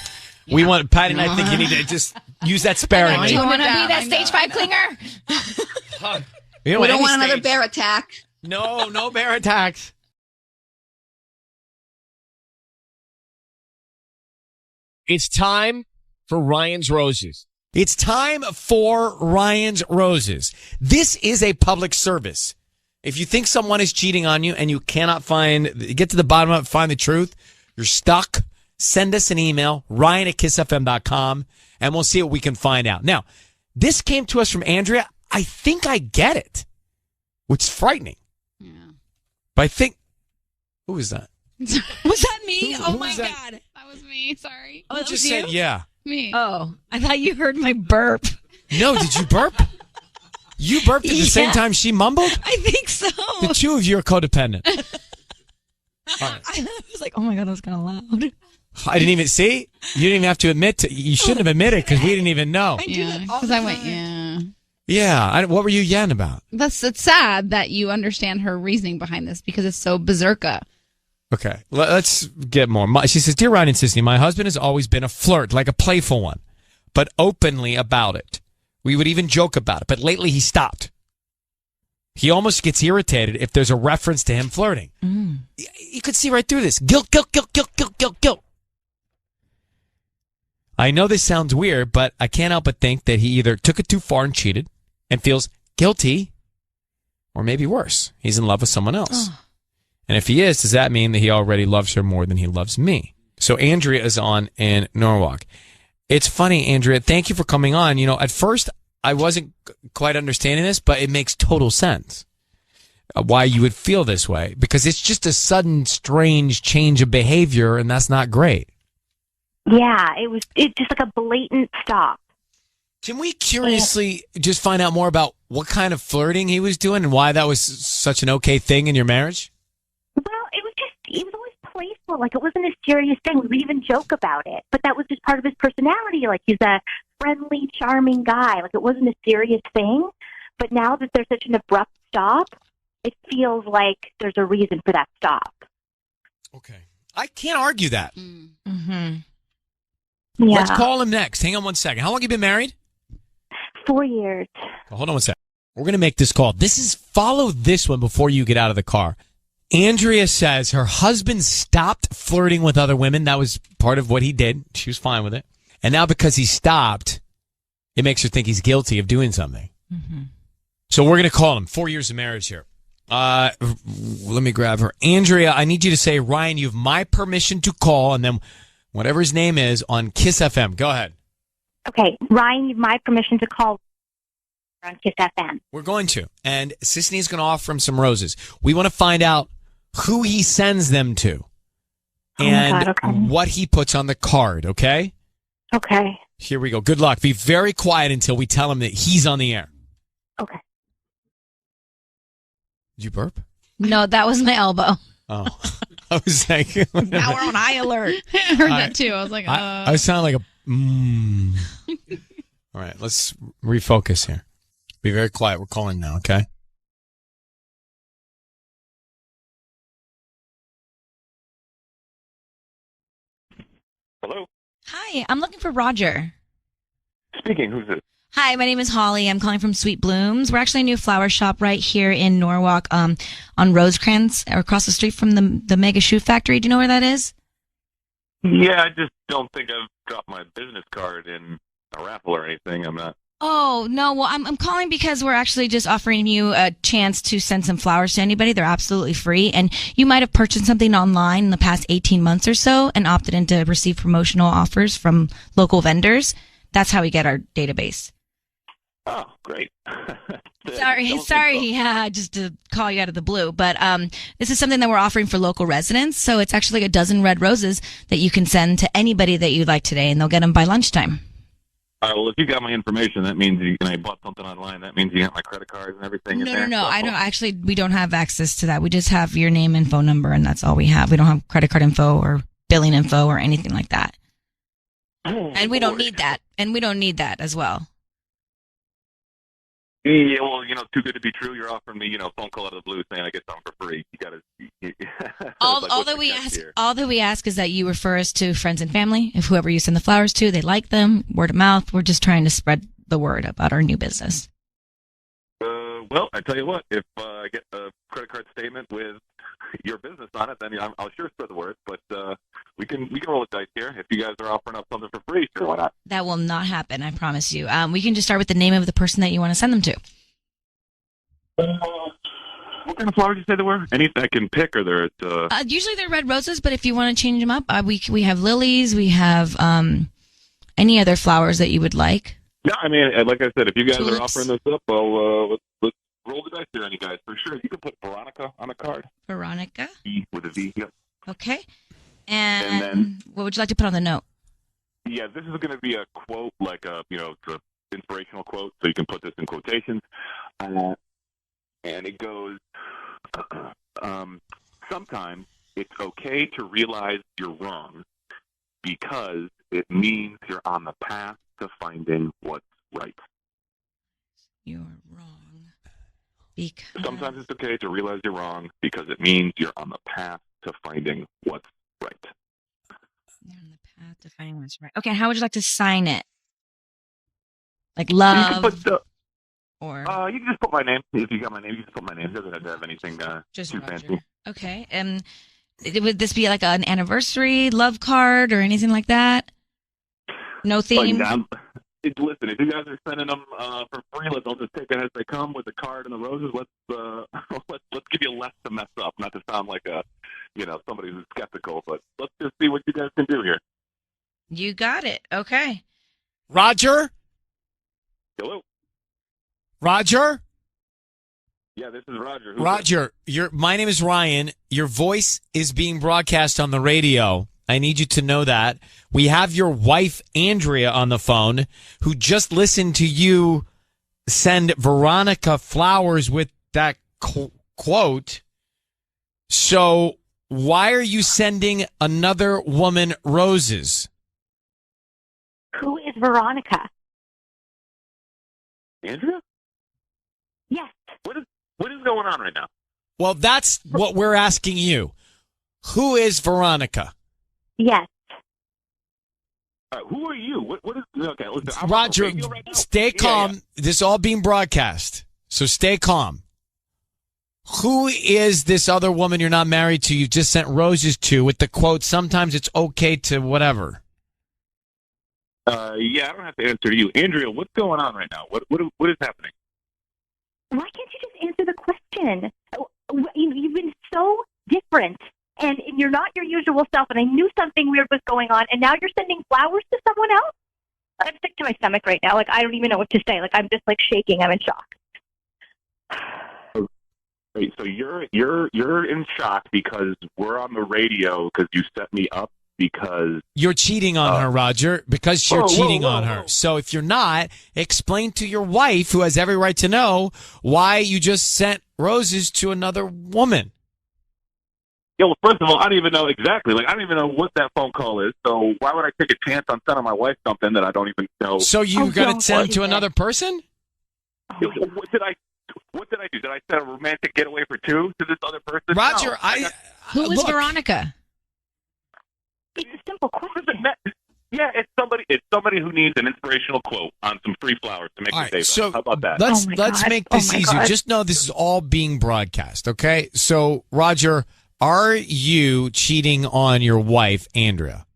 We want Patty and I think you need to just use that sparingly. Do you want to be that stage 5 clinger? We We don't want another bear attack. No bear attacks. It's time for Ryan's Roses. It's time for Ryan's Roses. This is a public service. If you think someone is cheating on you and you cannot get to the bottom of it, find the truth, you're stuck, send us an email, ryan@KIIS-FM.com, and we'll see what we can find out. Now, this came to us from Andrea. I think I get it, which is frightening. Yeah. But I think, who is that? Was that me? Who Oh my was that? God. That was me. Sorry. Oh, Who that just was you? said yeah? Me. Oh, I thought you heard my burp. No, did you burp? You burped at the same Yeah. time she mumbled? I think so. The two of you are codependent. I was like, oh my God, that was kind of loud. I didn't even see. You didn't even have to admit. You shouldn't have admitted because we didn't even know. Yeah, because I went, yeah. Yeah. What were you yelling about? It's sad that you understand her reasoning behind this because it's so berserka. Okay, let's get more. She says, "Dear Ryan and Sissy, my husband has always been a flirt, like a playful one, but openly about it. We would even joke about it, but lately he stopped. He almost gets irritated if there's a reference to him flirting. You could see right through this. Guilt. I know this sounds weird, but I can't help but think that he either took it too far and cheated and feels guilty, or maybe worse, he's in love with someone else. And if he is, does that mean that he already loves her more than he loves me?" So Andrea is on in Norwalk. It's funny, Andrea. Thank you for coming on. You know, at first I wasn't quite understanding this, but it makes total sense. why you would feel this way, because it's just a sudden, strange change of behavior, and that's not great. Yeah, it's just like a blatant stop. Can we curiously just find out more about what kind of flirting he was doing and why that was such an okay thing in your marriage? Well, it was always playful. Like, it wasn't a serious thing. We would even joke about it. But that was just part of his personality. Like, he's a friendly, charming guy. Like, it wasn't a serious thing. But now that there's such an abrupt stop, it feels like there's a reason for that stop. Okay. I can't argue that. Mm-hmm. Yeah. Let's call him next. Hang on one second. How long have you been married? 4 years. Well, hold on one second. We're going to make this call. Follow this one before you get out of the car. Andrea says her husband stopped flirting with other women. That was part of what he did. She was fine with it. And now because he stopped, it makes her think he's guilty of doing something. Mm-hmm. So we're going to call him. 4 years of marriage here. Let me grab her. Andrea, I need you to say, Ryan, you have my permission to call, and then whatever his name is on KIIS-FM. Go ahead. Okay, Ryan, you have my permission to call on KIIS-FM. We're going to. And Sisney is going to offer him some roses. We want to find out who he sends them to and what he puts on the card, okay? Okay. Here we go. Good luck. Be very quiet until we tell him that he's on the air. Okay. Did you burp? No, that was my elbow. Oh. I was like... Now we're on high alert. I heard that too. I was like, I sound like a... All right, let's refocus here. Be very quiet. We're calling now, okay? Hello? Hi, I'm looking for Roger. Speaking. Who's this? Hi, my name is Holly. I'm calling from Sweet Blooms. We're actually a new flower shop right here in Norwalk, on Rosecrans, across the street from the Mega Shoe Factory. Do you know where that is? Yeah, I just don't think I've dropped my business card in a raffle or anything. I'm not. Oh, no. Well, I'm calling because we're actually just offering you a chance to send some flowers to anybody. They're absolutely free. And you might have purchased something online in the past 18 months or so and opted in to receive promotional offers from local vendors. That's how we get our database. Oh, great. Sorry, just to call you out of the blue. But this is something that we're offering for local residents. So it's actually a dozen red roses that you can send to anybody that you'd like today, and they'll get them by lunchtime. All right, well, if you got my information, that means I bought something online. That means you got my credit cards and everything in there. No. I don't. Actually, we don't have access to that. We just have your name and phone number, and that's all we have. We don't have credit card info or billing info or anything like that. And we don't need that. And we don't need that as well. Yeah, well, too good to be true. You're offering me, phone call out of the blue saying I get something for free. You got to. All that we ask is that you refer us to friends and family. If whoever you send the flowers to, they like them, word of mouth. We're just trying to spread the word about our new business. Well, I tell you what, if I get a credit card statement with your business on it, then I'll sure spread the word. But we can roll the dice here. If you guys are offering up something for free, sure, why not? That will not happen, I promise you. We can just start with the name of the person that you want to send them to. What kind of flowers did you say there were? Anything I can pick, or they're usually they're red roses, but if you want to change them up, we have lilies. We have any other flowers that you would like. Yeah, I mean, like I said, if you guys Tulips. are offering this up, well, let's roll the dice here on you guys for sure. You can put Veronica on a card. Veronica. V with a V. Yep. Okay. And then, what would you like to put on the note? Yeah, this is going to be a quote, like it's an inspirational quote, so you can put this in quotations. And it goes, sometimes it's okay to realize you're wrong because it means you're on the path to finding what's right. You're wrong. Because sometimes it's okay to realize you're wrong because it means you're on the path to finding what's right. You're on the path to finding what's right. Okay, how would you like to sign it? Like love? You can you can just put my name. If you got my name, you can just put my name. It doesn't have to have anything just too Roger. fancy. Okay, would this be like an anniversary love card or anything like that? No theme? Listen, if you guys are sending them for free, I'll just take it as they come with the card and the roses. Let's give you less to mess up, not to sound like somebody who's skeptical, but let's just see what you guys can do here. You got it. Okay. Roger? Hello? Roger? Yeah, this is Roger. Roger, my name is Ryan. Your voice is being broadcast on the radio. I need you to know that. We have your wife, Andrea, on the phone, who just listened to you send Veronica flowers with that quote. So why are you sending another woman roses? Who is Veronica? Andrea? Yes. What is going on right now? Well, that's what we're asking you. Who is Veronica? Yes. Who are you? What is? Okay, listen, I'm Roger, on the radio right now. stay calm. Yeah. This is all being broadcast, so stay calm. Who is this other woman you're not married to? You just sent roses to with the quote, sometimes it's okay to whatever. Yeah, I don't have to answer to you. Andrea, what's going on right now? What is happening? Why can't you just answer the question? You've been so different, and you're not your usual self, and I knew something weird was going on, and now you're sending flowers to someone else? I'm sick to my stomach right now. Like, I don't even know what to say. Like, I'm just, like, shaking. I'm in shock. Wait, so you're in shock because we're on the radio because you set me up because you're cheating on her, Roger, because you're cheating on her. So if you're not, explain to your wife, who has every right to know, why you just sent roses to another woman. Yeah, well, first of all, I don't even know exactly. Like, I don't even know what that phone call is. So why would I take a chance on sending my wife something that I don't even know? So you're going to send to another person? What did I do? Did I send a romantic getaway for two to this other person? Roger, No. Who is Veronica? It's a simple question. Yeah, it's somebody who needs an inspirational quote on some free flowers to make their day better. How about that? Let's make this easier. Just know this is all being broadcast, okay? So, Roger, are you cheating on your wife, Andrea?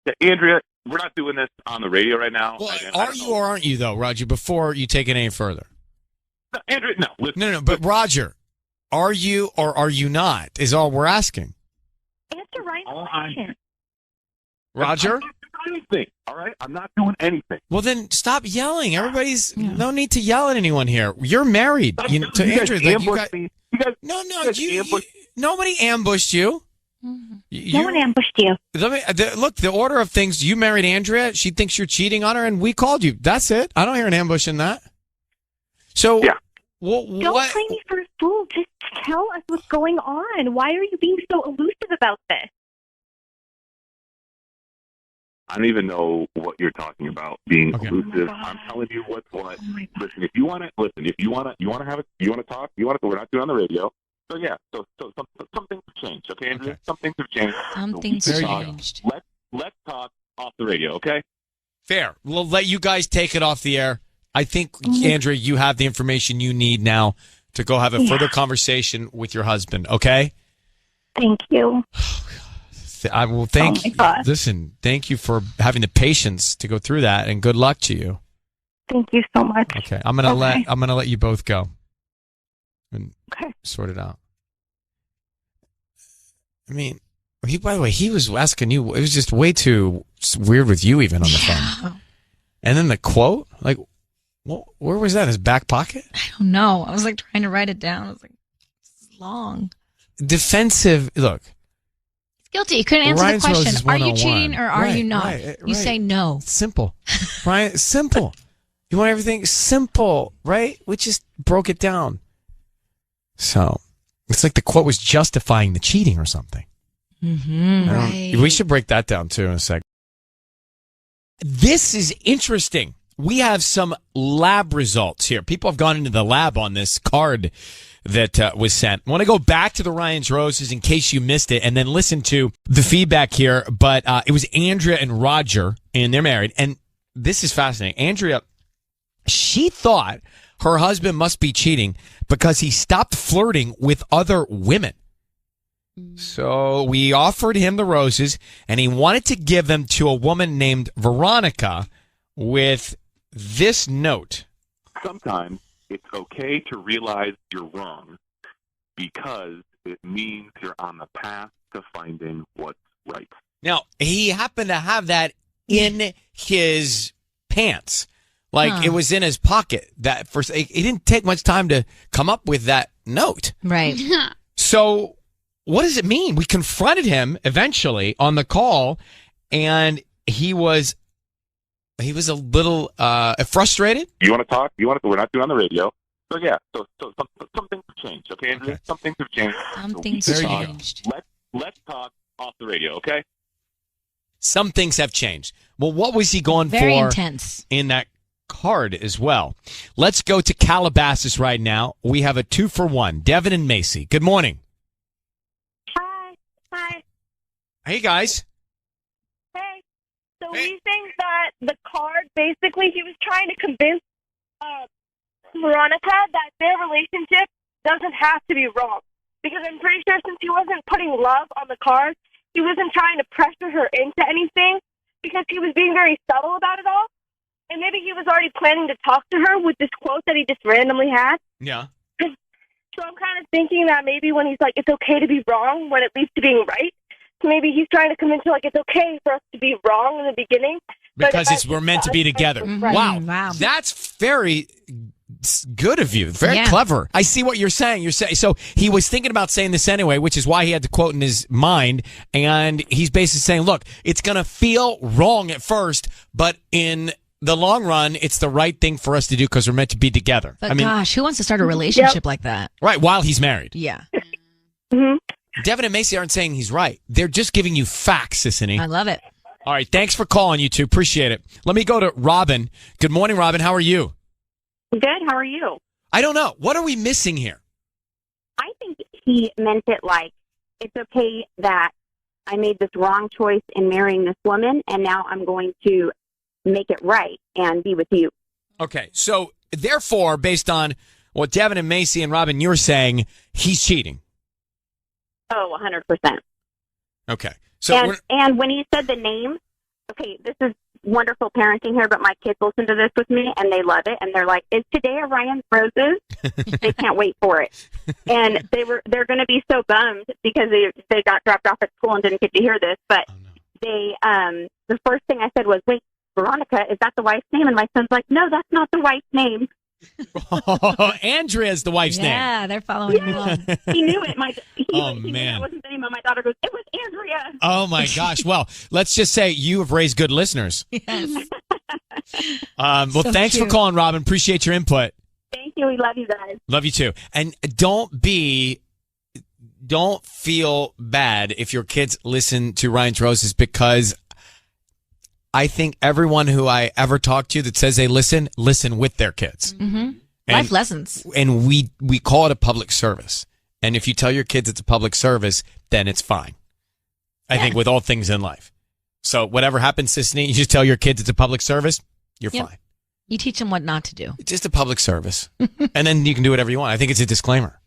Yeah, Andrea, we're not doing this on the radio right now. Well, are you or aren't you, though, Roger, before you take it any further? No, Andrea, no. Listen, No, but Roger, are you or are you not, is all we're asking. Answer Ryan's question. Roger? I'm not doing anything, all right? I'm not doing anything. Well, then stop yelling. Everybody's no need to yell at anyone here. You're married to Andrea. Nobody ambushed you. No one ambushed you. Look, the order of things, you married Andrea. She thinks you're cheating on her, and we called you. That's it. I don't hear an ambush in that. So, yeah. Don't play me for a fool. Just tell us what's going on. Why are you being so elusive about this? I don't even know what you're talking about. Being elusive. I'm telling you what's what. Listen, if you want to talk, we're not doing on the radio. So yeah, so some things have changed. Okay, Andrea? Some things have changed. Something's changed. Let's talk off the radio. Okay. Fair. We'll let you guys take it off the air. I think, Andrea, you have the information you need now to go have a further conversation with your husband, okay? Thank you. I will thank you. Listen, thank you for having the patience to go through that, and good luck to you. Thank you so much. Okay. I'm gonna let you both go and sort it out. I mean, by the way, he was asking you, it was just way too weird with you even on the phone. And then the quote, like, well, where was that? His back pocket? I don't know. I was like trying to write it down. I was like, it's long. Defensive. Look. It's guilty. You couldn't answer Ryan's the question. Are you 101. cheating or are you not? You say no. It's simple. Ryan, simple. You want everything simple, right? We just broke it down. So it's like the quote was justifying the cheating or something. Mm-hmm. Right. We should break that down too in a second. This is interesting. We have some lab results here. People have gone into the lab on this card that was sent. I want to go back to the Ryan's Roses in case you missed it and then listen to the feedback here. But it was Andrea and Roger, and they're married. And this is fascinating. Andrea, she thought her husband must be cheating because he stopped flirting with other women. So we offered him the roses, and he wanted to give them to a woman named Veronica with this note. Sometimes it's okay to realize you're wrong because it means you're on the path to finding what's right. Now, he happened to have that in his pants Like it was in his pocket. That first, it didn't take much time to come up with that note. Right. So what does it mean? We confronted him eventually on the call, and he was a little frustrated. You want to talk? We're not doing on the radio. So yeah. So some things have changed. Okay, Andrea? Some things have changed. Some things There you go. changed. Let's talk off the radio. Okay. Some things have changed. Well, what was he going Very for intense. in that card as well? Let's go to Calabasas right now. We have a 2-for-1. Devin and Macy. Good morning. Hi. Hey, guys. Hey. So we think that the card, basically, he was trying to convince Veronica that their relationship doesn't have to be wrong. Because I'm pretty sure since he wasn't putting love on the card, he wasn't trying to pressure her into anything because he was being very subtle about it all. And maybe he was already planning to talk to her with this quote that he just randomly had. Yeah. So I'm kind of thinking that maybe when he's like, it's okay to be wrong when it leads to being right, so maybe he's trying to convince her, like, it's okay for us to be wrong in the beginning. Because we're meant to be together. Mm-hmm. Wow. That's very good of you. Very clever. I see what you're saying. You're saying so he was thinking about saying this anyway, which is why he had the quote in his mind. And he's basically saying, look, it's going to feel wrong at first, but in the long run, it's the right thing for us to do because we're meant to be together. But gosh, who wants to start a relationship like that? Right, while he's married. Yeah. Devin and Macy aren't saying he's right. They're just giving you facts, Sissany. I love it. All right, thanks for calling, you two. Appreciate it. Let me go to Robin. Good morning, Robin. How are you? Good. How are you? I don't know. What are we missing here? I think he meant it like, it's okay that I made this wrong choice in marrying this woman, and now I'm going to make it right and be with you. Okay, so therefore, based on what Devin and Macy and Robin, you're saying, he's cheating. Oh, 100%. Okay. So and when he said the name, okay, this is wonderful parenting here, but my kids listen to this with me, and they love it, and they're like, is today a Ryan Roses? They can't wait for it. And they're going to be so bummed because they got dropped off at school and didn't get to hear this, but they the first thing I said was, wait, Veronica, is that the wife's name? And my son's like, no, that's not the wife's name. Andrea's the wife's name. Yeah, they're following along. He knew it. He man. knew that wasn't the name. And my daughter goes, it was Andrea. Oh, my gosh. Well, let's just say you have raised good listeners. Yes. Well, So thanks for cute. calling, Robin. Appreciate your input. Thank you. We love you guys. Love you too. And don't feel bad if your kids listen to Ryan's Roses, because I think everyone who I ever talk to that says they listen with their kids. Mm-hmm. Life lessons. And we call it a public service. And if you tell your kids it's a public service, then it's fine. I think with all things in life. So whatever happens, Sissany, you just tell your kids it's a public service, you're fine. You teach them what not to do. It's just a public service. And then you can do whatever you want. I think it's a disclaimer.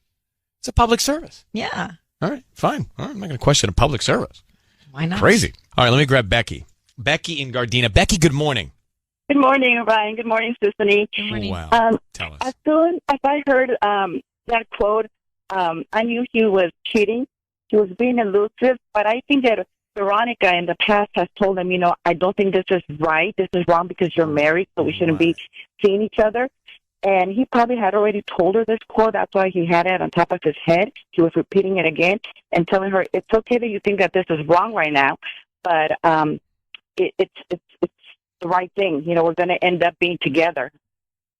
It's a public service. Yeah. All right, fine. All right, I'm not going to question a public service. Why not? Crazy. All right, let me grab Becky. Becky in Gardena. Becky, good morning. Good morning, Ryan. Good morning, Sissany. Good morning. Wow. Tell us. As soon as I heard that quote, I knew he was cheating. He was being elusive, but I think that Veronica in the past has told him, I don't think this is right. This is wrong because you're married, so we shouldn't be seeing each other. And he probably had already told her this quote. That's why he had it on top of his head. He was repeating it again and telling her, it's okay that you think that this is wrong right now, but it's the right thing. We're going to end up being together.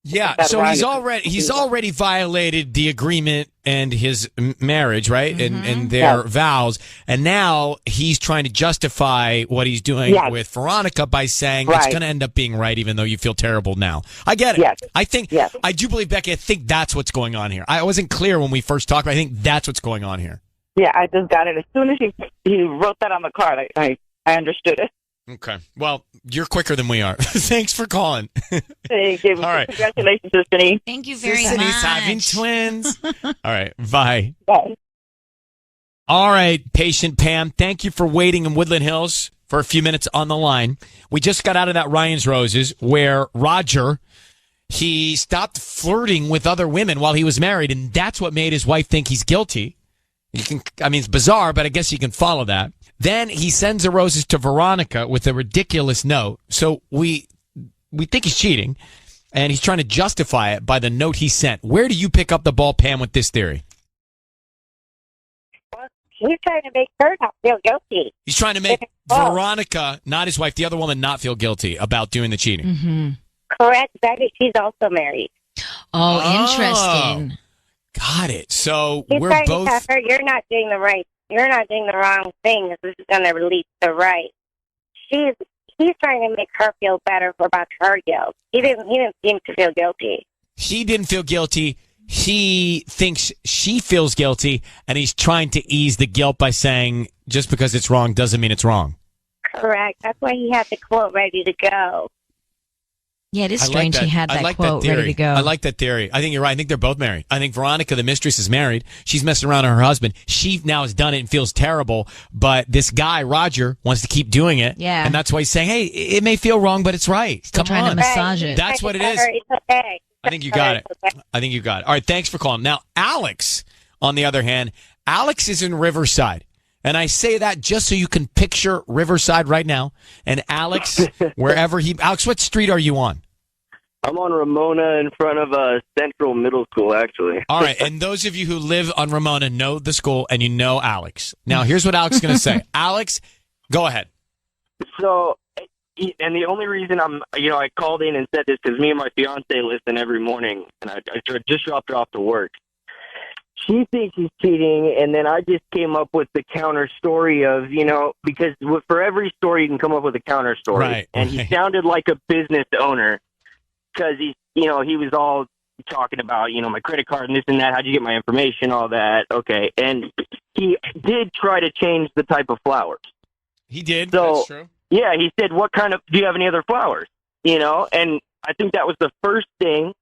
Yeah, so he's already violated the agreement and his marriage, right? Mm-hmm. And their vows. And now he's trying to justify what he's doing with Veronica by saying it's going to end up being right, even though you feel terrible now. I get it. Yes. I think, I do believe, Becky, I think that's what's going on here. I wasn't clear when we first talked, but I think that's what's going on here. Yeah, I just got it. As soon as he wrote that on the card, I understood it. Okay. Well, you're quicker than we are. Thanks for calling. Thank you. All right. Congratulations, Sissany. Thank you very Sissany's much. having twins. All right. Bye. Bye. All right, patient Pam. Thank you for waiting in Woodland Hills for a few minutes on the line. We just got out of that Ryan's Roses where Roger, he stopped flirting with other women while he was married, and that's what made his wife think he's guilty. It's bizarre, but I guess you can follow that. Then he sends the roses to Veronica with a ridiculous note. So we think he's cheating. and he's trying to justify it by the note he sent. Where do you pick up the ball, Pam, with this theory? He's trying to make her not feel guilty. He's trying to make Veronica, not his wife, the other woman, not feel guilty about doing the cheating. Mm-hmm. Correct. She's also married. Oh, interesting. Got it. So He's we're trying both. to tell her, you're not doing the wrong thing. This is going to release the right. He's trying to make her feel better about her guilt. He didn't seem to feel guilty. He didn't feel guilty. He thinks she feels guilty, and he's trying to ease the guilt by saying just because it's wrong doesn't mean it's wrong. Correct. That's why he had the quote ready to go. Yeah, it is strange he had that quote ready to go. I like that theory. I think you're right. I think they're both married. I think Veronica, the mistress, is married. She's messing around with her husband. She now has done it and feels terrible, but this guy, Roger, wants to keep doing it. Yeah. And that's why he's saying, hey, it may feel wrong, but it's right. Still trying to massage it. That's what it is. It's okay. I think you got it. I think you got it. All right, thanks for calling. Now, Alex, on the other hand, Alex is in Riverside. And I say that just so you can picture Riverside right now. And Alex, Alex, what street are you on? I'm on Ramona in front of Central Middle School, actually. All right, and those of you who live on Ramona know the school, and you know Alex. Now, here's what Alex is going to say. Alex, go ahead. So, and the only reason I called in and said this because me and my fiance listen every morning, and I just dropped her off to work. She thinks he's cheating, and then I just came up with the counter story of, because for every story you can come up with a counter story. Right, and he sounded like a business owner because he was all talking about, my credit card and this and that. How'd you get my information? All that. Okay. And he did try to change the type of flowers. He did. So, that's true. Yeah, he said, do you have any other flowers? And I think that was the first thing.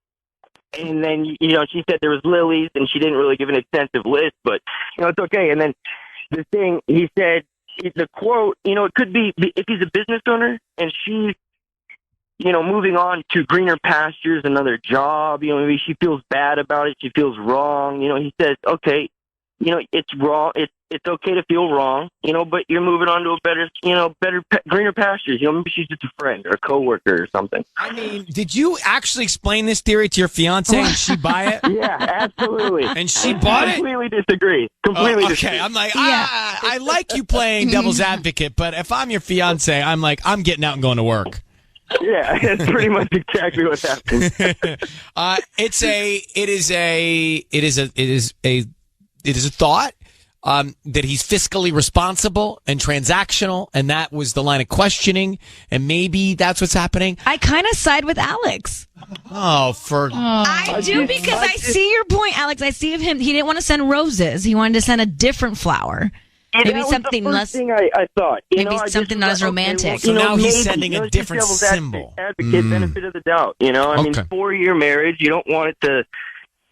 And then, she said there was lilies, and she didn't really give an extensive list, but, it's okay. And then the thing, he said, the quote, it could be, if he's a business owner and she's, moving on to greener pastures, another job, maybe she feels bad about it, she feels wrong, he says, okay, it's wrong, it's okay to feel wrong, but you're moving on to a better, greener pastures, maybe she's just a friend or a coworker or something. I mean, did you actually explain this theory to your fiance and she buy it? Yeah, absolutely. And she bought it? Completely disagree. Completely disagree. I'm like, I like you playing devil's advocate, but if I'm your fiance, I'm like, I'm getting out and going to work. Yeah, that's pretty much exactly what happened. It is a thought that he's fiscally responsible and transactional, and that was the line of questioning, and maybe that's what's happening. I kind of side with Alex. I do because I see your point, Alex. I see him. He didn't want to send roses. He wanted to send a different flower. Maybe something less. Thing I thought. Maybe something not as romantic. So now he's sending a different symbol. Advocate, benefit of the doubt. I mean, 4-year marriage. You don't want it to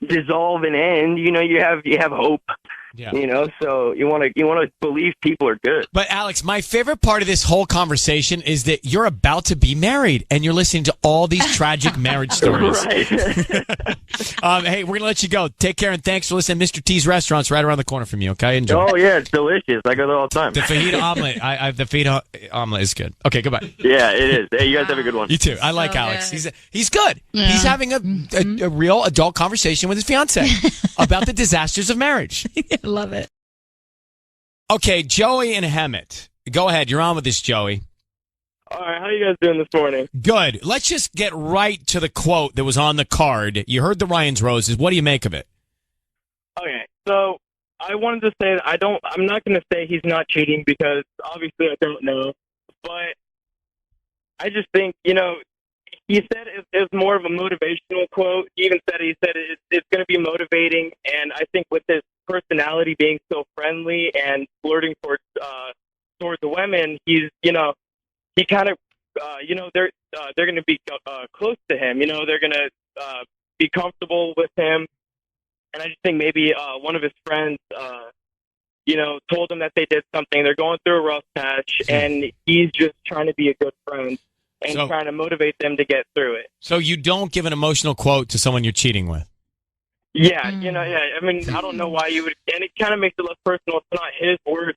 dissolve and end. You have hope. Yeah. So you want to believe people are good. But Alex, my favorite part of this whole conversation is that you're about to be married and you're listening to all these tragic marriage stories. Right. Hey, we're gonna let you go. Take care and thanks for listening. Mr. T's Restaurant's right around the corner from you. Okay, enjoy. Oh yeah, it's delicious. I go there all the time. The fajita omelet. The fajita omelet is good. Okay, goodbye. Yeah, it is. Hey, you guys have a good one. You too. I like Alex. He's good. Yeah. He's having a real adult conversation with his fiance about the disasters of marriage. Love it. Okay, Joey and Hemet. Go ahead. You're on with this, Joey. All right. How you guys doing this morning? Good. Let's just get right to the quote that was on the card. You heard the Ryan's Roses. What do you make of it? Okay. So I wanted to say that I'm not going to say he's not cheating because obviously I don't know. But I just think, he said it's more of a motivational quote. He even said it's going to be motivating. And I think with his personality being so friendly and flirting towards the women, he's, he kind of, they're going to be close to him. They're going to be comfortable with him. And I just think maybe one of his friends, told him that they did something. They're going through a rough patch, and he's just trying to be a good friend and trying to motivate them to get through it. So you don't give an emotional quote to someone you're cheating with? Yeah, I mean, I don't know why you would, and it kind of makes it less personal. It's not his words,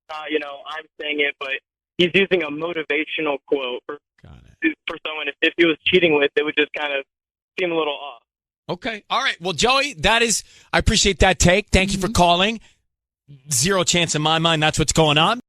I'm saying it, but he's using a motivational quote. Got it. for someone. If he was cheating with, it would just kind of seem a little off. Okay. All right. Well, Joey, I appreciate that take. Thank you for calling. Zero chance in my mind that's what's going on.